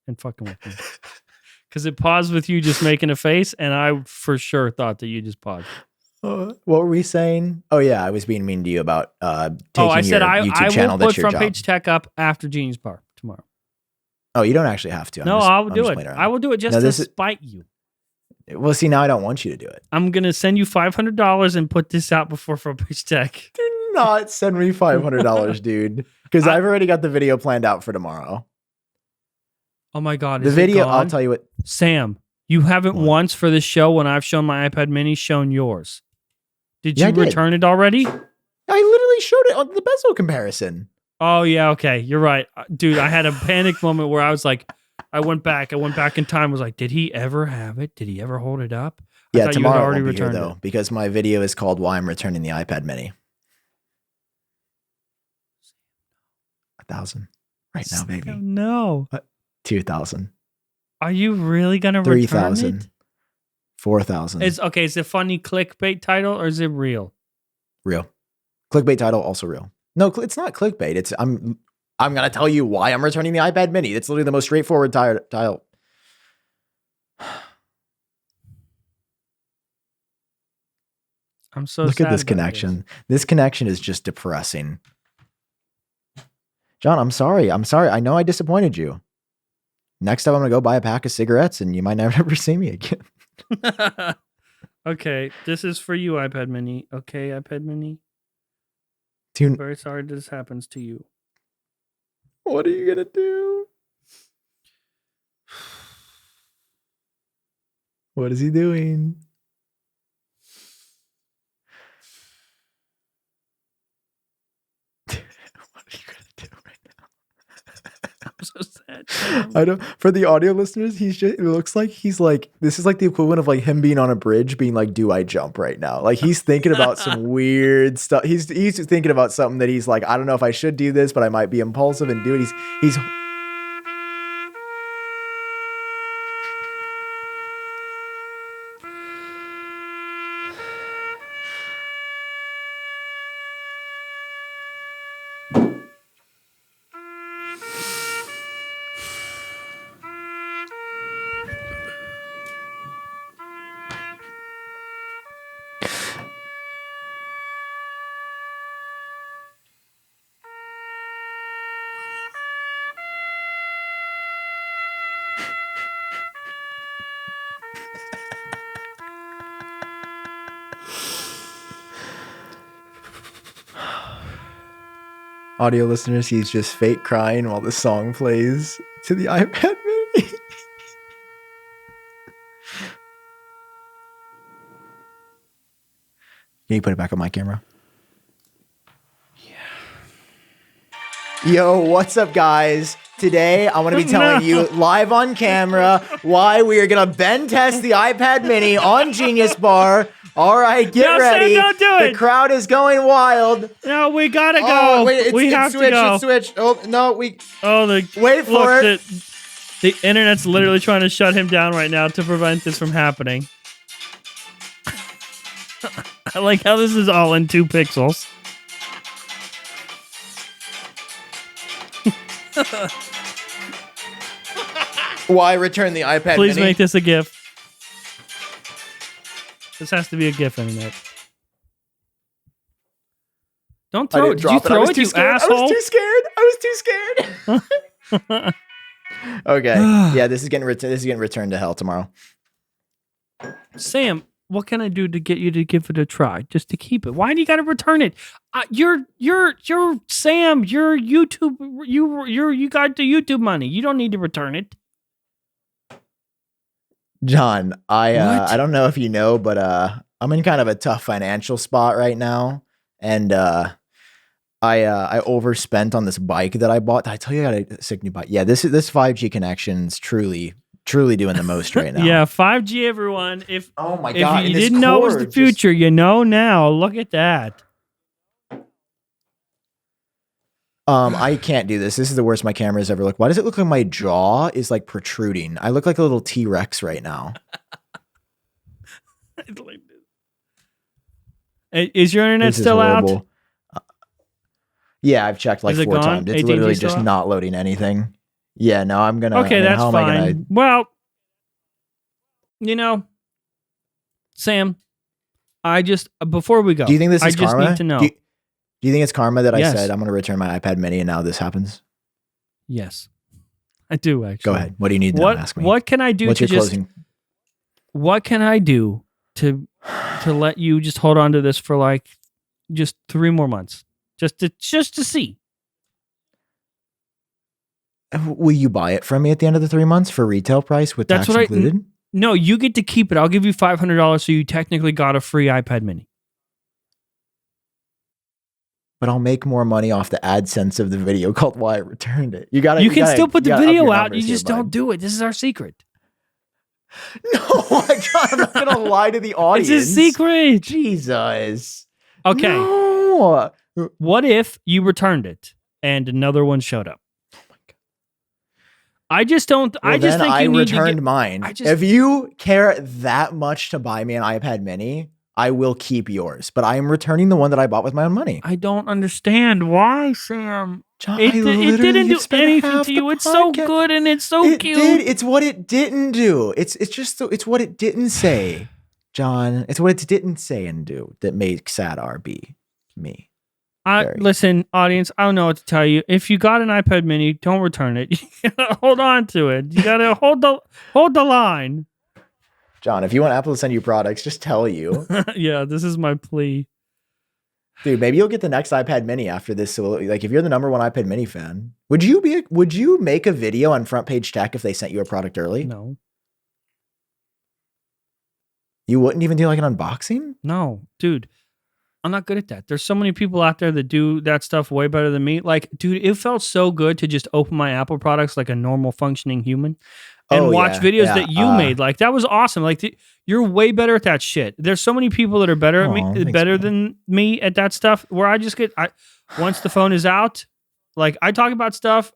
and fucking with me. Because it paused with you just making a face, and I for sure thought that you just paused. What were we saying? Oh yeah, I was being mean to you about taking I said your YouTube channel. I will put front page tech up after Genius Bar tomorrow. Oh, you don't actually have to. I'll do it. I will do it just to spite you. Well, see, now I don't want you to do it. I'm gonna send you $500 and put this out before front page tech. Do not send me $500, dude, because I've already got the video planned out for tomorrow. Oh my god, the video! I'll tell you what, Sam. You haven't once for this show when I've shown my iPad Mini shown yours. Did you return it already? I literally showed it on the bezel comparison. Oh, yeah, okay. You're right. Dude, I had a panic moment where I was like, I went back in time, was like, did he ever have it? Did he ever hold it up? Yeah, tomorrow I won't be here, though, because my video is called Why I'm Returning the iPad Mini. 1,000 right now, baby. No. 2,000. Are you really going to return it? 3,000. 4,000. Is it a funny clickbait title or is it real? Real. Clickbait title, also real. No, it's not clickbait. It's I'm gonna tell you why I'm returning the iPad Mini. It's literally the most straightforward title. I'm so Look sad at this connection. This connection is just depressing. John, I'm sorry. I know I disappointed you. Next time I'm gonna go buy a pack of cigarettes and you might never see me again. Okay, this is for you, iPad Mini. Okay, iPad Mini. Dude, I'm very sorry this happens to you. What are you gonna do? What is he doing? What are you gonna do right now? I'm so sad. I don't. For the audio listeners, it looks like he's like, this is like the equivalent of like him being on a bridge, being like, "Do I jump right now?" Like he's thinking about some weird stuff. He's thinking about something that he's like, I don't know if I should do this, but I might be impulsive and do it. He's. Audio listeners, he's just fake crying while the song plays to the iPad mini. Can you put it back on my camera? Yeah. Yo, what's up, guys? Today, I want to be telling you live on camera why we are going to bend test the iPad mini on Genius Bar. All right, get ready. Sam, don't do it. The crowd is going wild. No, we gotta go. Oh, wait, we have to go. It's switched. Oh, no, wait for it. The internet's literally trying to shut him down right now to prevent this from happening. I like how this is all in 2 pixels. Why return the iPad Please mini? make this a GIF. This has to be a GIF, internet. Don't throw it. Did you throw it, you asshole? I was too scared. Okay. Yeah, this is getting returned to hell tomorrow. Sam, what can I do to get you to give it a try? Just to keep it. Why do you got to return it? You're Sam. You're YouTube. You got the YouTube money. You don't need to return it. John, I don't know if you know, but I'm in kind of a tough financial spot right now, and I overspent on this bike that I bought. Did I tell you I got a sick new bike? Yeah, this 5G connection's truly doing the most right now. Yeah, 5G, everyone. Oh my God, if you didn't know it was the future, you know now. Look at that. I can't do this. This is the worst my camera's ever looked. Why does it look like my jaw is like protruding? I look like a little T-Rex right now. Is your internet still out? Yeah, I've checked like 4 times. It's literally just not loading anything. Yeah, no, I'm gonna. Okay, that's fine. Well, Sam, before we go, do you think this is karma? I just need to know. Do you think it's karma that I said I'm going to return my iPad mini and now this happens? Yes, I do actually. Go ahead. What do you need to ask me? What can I do to closing? What can I do to let you just hold on to this for like just 3 more months, just to see? Will you buy it from me at the end of the 3 months for retail price with tax included? No, you get to keep it. I'll give you $500, so you technically got a free iPad mini. But I'll make more money off the AdSense of the video called "Why I Returned It." You can still put the video out. You just don't do it. This is our secret. No, my God, I'm not gonna lie to the audience. It's a secret. Jesus. Okay. No. What if you returned it and another one showed up? Oh my God. I just don't. Well, I just think you need to returned mine. If you care that much to buy me an iPad mini, I will keep yours, but I am returning the one that I bought with my own money. I don't understand why, Sam. John, it didn't do anything to you. It's so good and it's so cute. It's what it didn't do. It's what it didn't say, John. It's what it didn't say and do that made sad RB me. Listen, audience, I don't know what to tell you. If you got an iPad mini, don't return it. You gotta hold on to it. You gotta hold the line. John, if you want Apple to send you products, just tell you. Yeah, this is my plea. Dude, maybe you'll get the next iPad mini after this. So, like, if you're the #1 iPad mini fan, would you make a video on Front Page Tech if they sent you a product early? No. You wouldn't even do like an unboxing? No, dude. I'm not good at that. There's so many people out there that do that stuff way better than me. Like, dude, it felt so good to just open my Apple products like a normal functioning human and watch videos that you made. Like, that was awesome. Like, you're way better at that shit. There's so many people that are better than me at that stuff. Where I just get once the phone is out, like I talk about stuff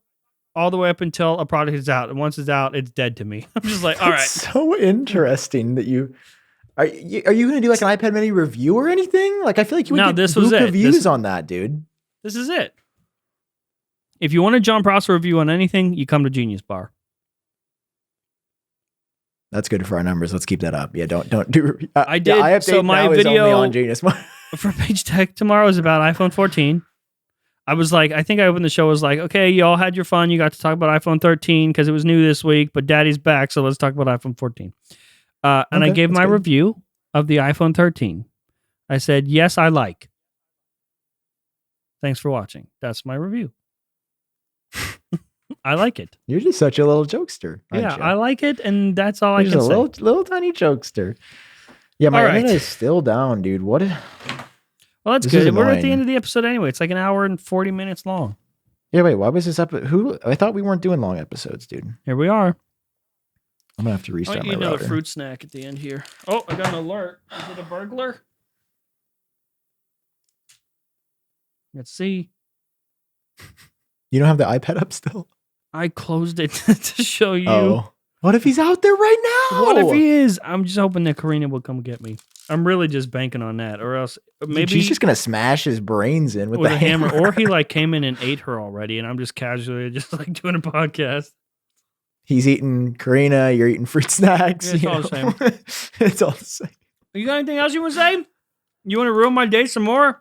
all the way up until a product is out, and once it's out, it's dead to me. I'm just like, all right. So interesting that you. Are you going to do like an iPad mini review or anything? Like, I feel like you would get buku views on that, dude. This is it. If you want a John Prosser review on anything, you come to Genius Bar. That's good for our numbers. Let's keep that up. Yeah, don't do. I did. So my video on Genius Bar for Page Tech tomorrow is about iPhone 14. I was like, I think I opened the show. Was like, okay, you all had your fun. You got to talk about iPhone 13 because it was new this week, but Daddy's back, so let's talk about iPhone 14. And I gave my review of the iPhone 13. I said, yes, I like. Thanks for watching. That's my review. I like it. You're just such a little jokester. Yeah, I like it, and that's all I can say. Little tiny jokester. Yeah, my internet is still down, dude. What? Well, that's good. We're at the end of the episode anyway. It's like an hour and 40 minutes long. Yeah, wait. Why was this up? I thought we weren't doing long episodes, dude. Here we are. I'm gonna have to restart my router. Another fruit snack at the end here. Oh, I got an alert. Is it a burglar? Let's see. You don't have the iPad up still? I closed it to show you. Oh. What if he's out there right now? What if he is? I'm just hoping that Karina will come get me. I'm really just banking on that, or else maybe she's just gonna smash his brains in with the hammer. Or he like came in and ate her already, and I'm just casually just like doing a podcast. He's eating Karina, you're eating fruit snacks. Yeah, it's all the same. It's all the same. You got anything else you want to say? You want to ruin my day some more?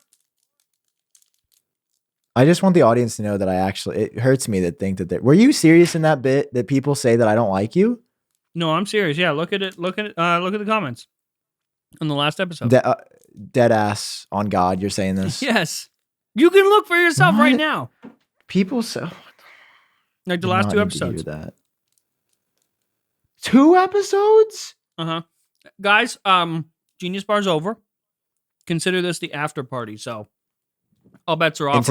I just want the audience to know that it hurts me to think that were you serious in that bit that people say that I don't like you? No, I'm serious. Yeah, look at it. Look at the comments on the last episode. Dead ass on God, you're saying this? Yes. You can look for yourself right now. People so like the last 2 episodes. That. 2 episodes? Guys, Genius Bar's over. Consider this the after party, so all bets are off. And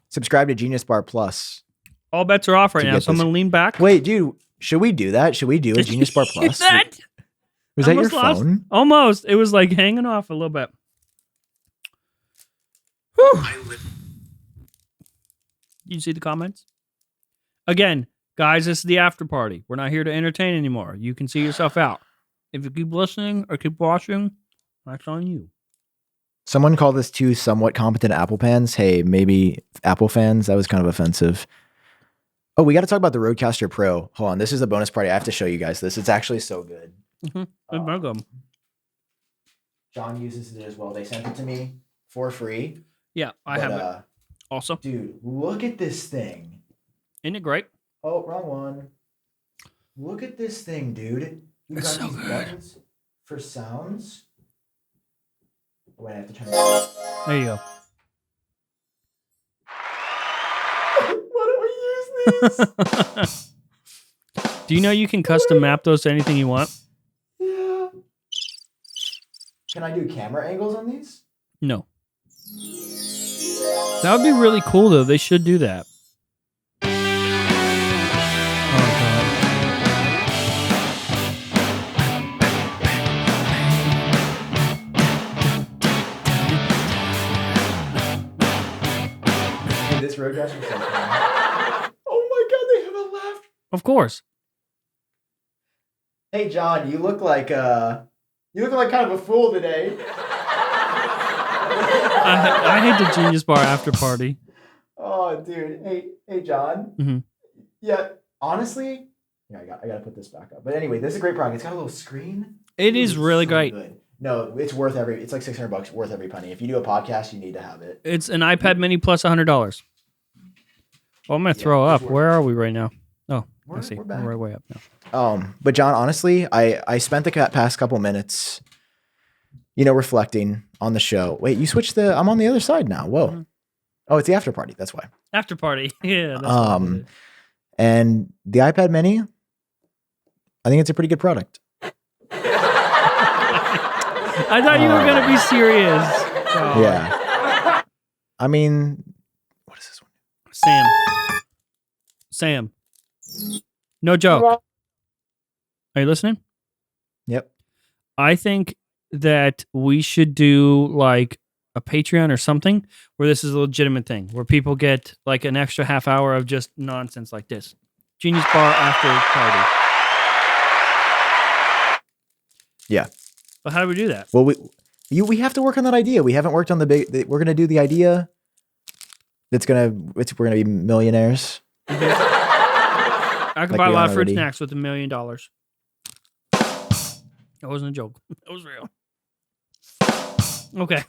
subscribe to Genius Bar Plus. All bets are off right now, so I'm gonna lean back. Wait, dude, should we do that? Should we do a Genius Bar Plus? Was that your phone? Almost. It was like hanging off a little bit. Whew. You see the comments? Again, guys, this is the after party. We're not here to entertain anymore. You can see yourself out. If you keep listening or keep watching, that's on you. Someone called this 2 somewhat competent Apple fans. Hey, maybe Apple fans. That was kind of offensive. Oh, we got to talk about the Rodecaster Pro. Hold on. This is the bonus party. I have to show you guys this. It's actually so good. John uses it as well. They sent it to me for free. Yeah, I have it. Also. Dude, look at this thing. Isn't it great? Oh, wrong one. Look at this thing, dude. It's so good. Buttons for sounds. Wait, I have to turn it on. There you go. Why don't we use these? Do you know you can custom map those to anything you want? Yeah. Can I do camera angles on these? No. That would be really cool, though. They should do that. Rodecaster. Oh my God, they have a laugh. Of course. Hey John, you look like kind of a fool today. I hate the Genius Bar after party. Oh, dude. Hey John. Mm-hmm. Yeah, honestly, yeah, I gotta put this back up. But anyway, this is a great product. It's got a little screen. It is really so great. Good. No, it's worth it's like $600, worth every penny. If you do a podcast, you need to have it. It's an iPad mini plus $100. Well, I'm going to throw up. Where are we right now? Oh, I see. We're way up now. But John, honestly, I spent the past couple minutes, reflecting on the show. Wait, you switched I'm on the other side now. Whoa. Mm-hmm. Oh, it's the after party. That's why. After party. Yeah. That's and the iPad mini, I think it's a pretty good product. I thought you were gonna be serious. Oh. Yeah. I mean, what is this one? Sam. No joke. Are you listening? Yep. I think that we should do like a Patreon or something where this is a legitimate thing, where people get like an extra half hour of just nonsense like this. Genius Bar after party. Yeah. But how do we do that? Well, we have to work on that idea. We haven't worked on we're gonna do the idea. We're gonna be millionaires. I could buy a lot of fruit snacks with $1 million. That wasn't a joke. That was real. Okay.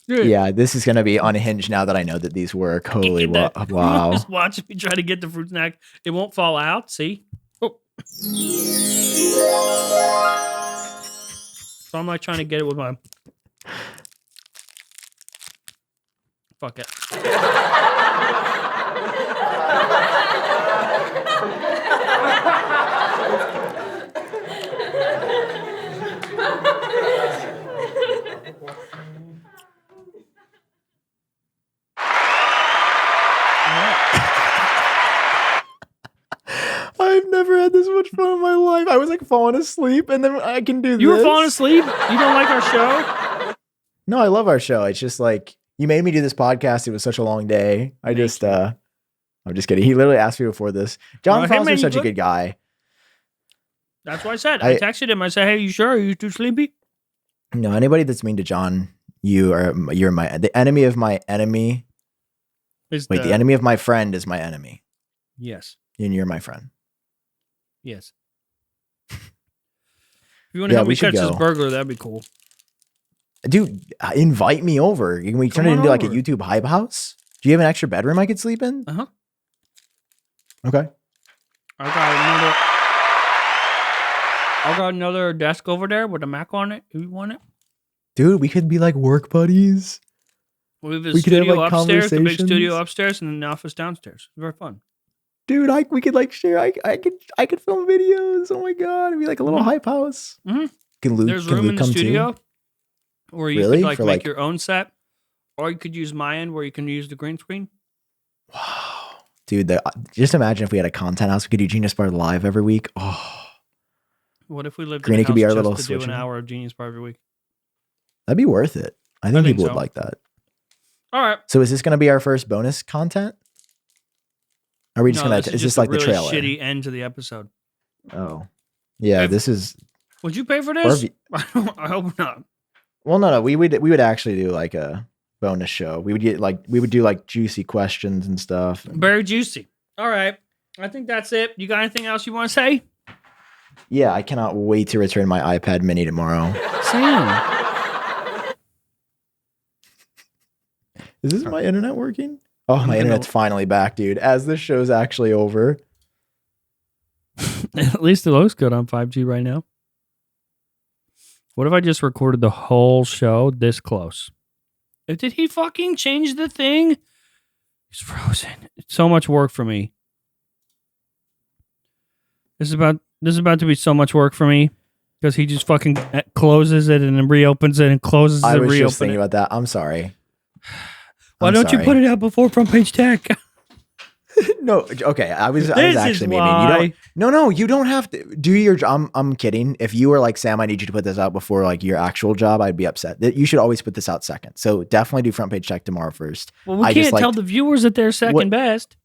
Yeah, this is gonna be unhinged now that I know that these work. Holy wow! Just watch me try to get the fruit snack. It won't fall out. See? Oh. So I'm like trying to get it with my. Fuck it. I've never had this much fun in my life. I was like falling asleep, and then I can do this. You were falling asleep? You don't like our show? No, I love our show. It's just like you made me do this podcast. It was such a long day. I'm just kidding. He literally asked me before this. John Foster's such a good guy. That's what I said. I texted him. I said, "Hey, you sure? Are you too sleepy?" No, anybody that's mean to John, you're the enemy of my enemy. The enemy of my friend is my enemy. Yes. And you're my friend. Yes. If you want to help me catch this burglar, that'd be cool. Dude, invite me over. Can we turn it into like a YouTube hype house? Do you have an extra bedroom I could sleep in? Uh-huh. Okay. I got another desk over there with a Mac on it. If you want it. Dude, we could be like work buddies. We have a studio upstairs, the big studio upstairs, and an office downstairs. It's very fun. Dude, we could like share. I could film videos. Oh my god, it'd be like a little hype house. Mm-hmm. There's room in the studio where you could like make your own set, or you could use my end where you can use the green screen. Wow, dude, just imagine if we had a content house. We could do Genius Bar live every week. Oh, what if we lived Greeny in a house could be our just little to do an hour of Genius Bar every week? That'd be worth it. I think people would like that. All right. So is this going to be our first bonus content? Are we just going to, is this like the trailer? Shitty end to the episode. Oh, yeah, this is. Would you pay for this? I hope not. Well, no, we would actually do like a bonus show. We would do like juicy questions and stuff. Very juicy. All right. I think that's it. You got anything else you want to say? Yeah, I cannot wait to return my iPad mini tomorrow. Same. Is this my internet working? Oh, my internet's finally back, dude. As this show's actually over. At least it looks good on 5G right now. What if I just recorded the whole show this close? Did he fucking change the thing? He's frozen. It's so much work for me. This is about to be so much work for me because he just fucking closes it and then reopens it and closes it and reopens it. I was just thinking about that. I'm sorry. Why don't you put it out before front page tech? No, okay. I was actually meaning you don't have to do your job. I'm kidding. If you were like, Sam, I need you to put this out before like your actual job, I'd be upset. That you should always put this out second. So definitely do front page check tomorrow first. Well, we can't tell the viewers that they're second best.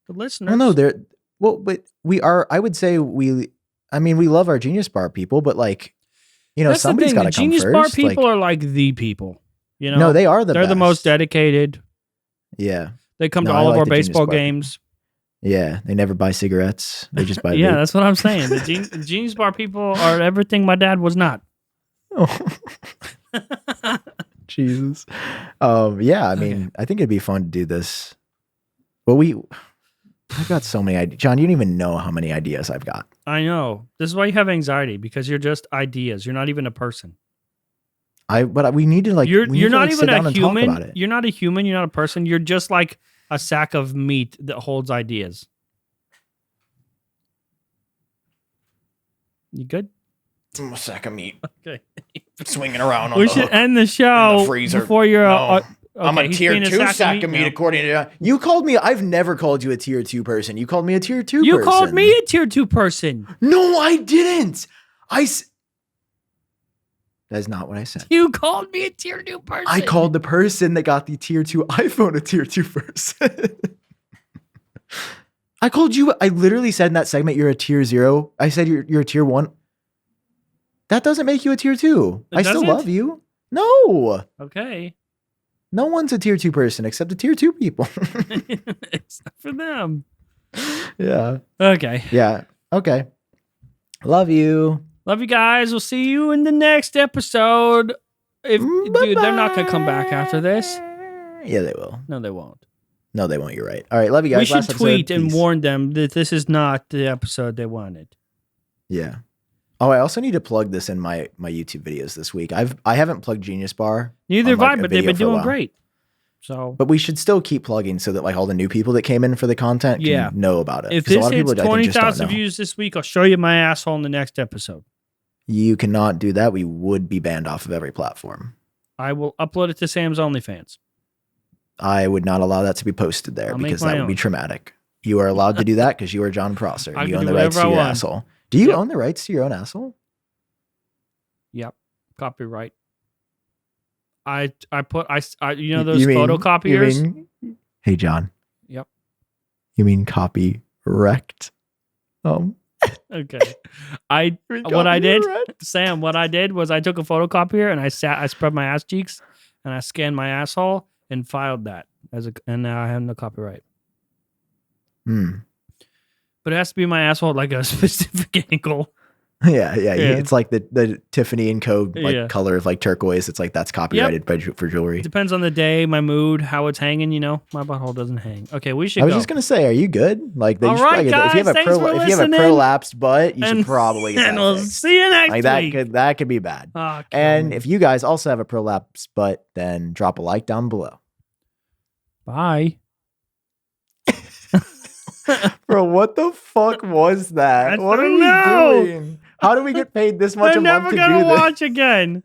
The listeners. Well, no, but we are. I would say we love our Genius Bar people, but like, somebody's got to come first. Genius Bar people are like the people. No, they are They're the most dedicated. Yeah. They come to all of our baseball games. Yeah. They never buy cigarettes. They just buy yeah, that's what I'm saying. The Genius Bar people are everything my dad was not. Oh. Jesus. Yeah, I mean, I think it'd be fun to do this. But I've got so many ideas. John, you don't even know how many ideas I've got. I know. This is why you have anxiety, because you're just ideas. You're not even a person. But we need to like. You're not even a human. You're not a human. You're not a person. You're just like a sack of meat that holds ideas. You good? A sack of meat. Okay. Swinging around on We the should hook end the show in the freezer. before you're. No. Okay, I'm a he's tier being 2 sack of meat now. according to you. Called me. I've never called you a tier 2 person. You called me a tier 2 person. You called me a tier 2 person. No, I didn't. That's not what I said. You called me a tier 2 person. I called the person that got the tier 2 iPhone a tier 2 person. I called you. I literally said in that segment you're a tier 0. I said you're a tier 1. That doesn't make you a tier 2. I still love you. No. Okay. No one's a tier 2 person except the tier 2 people. Except for them. Yeah. Okay. Yeah. Okay. Love you. Love you guys. We'll see you in the next episode. Dude, they're not going to come back after this. Yeah, they will. No, they won't. No, they won't. You're right. All right. Love you guys. We should tweet and warn them that this is not the episode they wanted. Yeah. Oh, I also need to plug this in my YouTube videos this week. I haven't plugged Genius Bar. Neither have I, but they've been doing great. So, but we should still keep plugging so that like all the new people that came in for the content can know about it. If this hits 20,000 views this week, I'll show you my asshole in the next episode. You cannot do that. We would be banned off of every platform. I will upload it to Sam's OnlyFans. I would not allow that to be posted there because that would be traumatic. You are allowed to do that because you are John Prosser. You own the rights to your asshole. Do you own the rights to your own asshole? Yep. Copyright. I you know those photocopiers? Hey John. Yep. You mean copy wrecked? Okay. What I did, Sam, what I did was I took a photocopier and I spread my ass cheeks and I scanned my asshole and filed that and now I have no copyright. But it has to be my asshole like a specific angle. Yeah. It's like the Tiffany and Co. color of like turquoise. It's like that's copyrighted for jewelry. Depends on the day, my mood, how it's hanging. You know, my butthole doesn't hang. Okay, we should. I was just gonna say, are you good? Like, all right, guys. If you have a prolapsed butt, you should probably get and we'll see you next week. That could be bad. And if you guys also have a prolapsed butt, then drop a like down below. Bye. Bro, what the fuck was that? What are we doing? How do we get paid this much a month to do this? I'm never gonna watch again.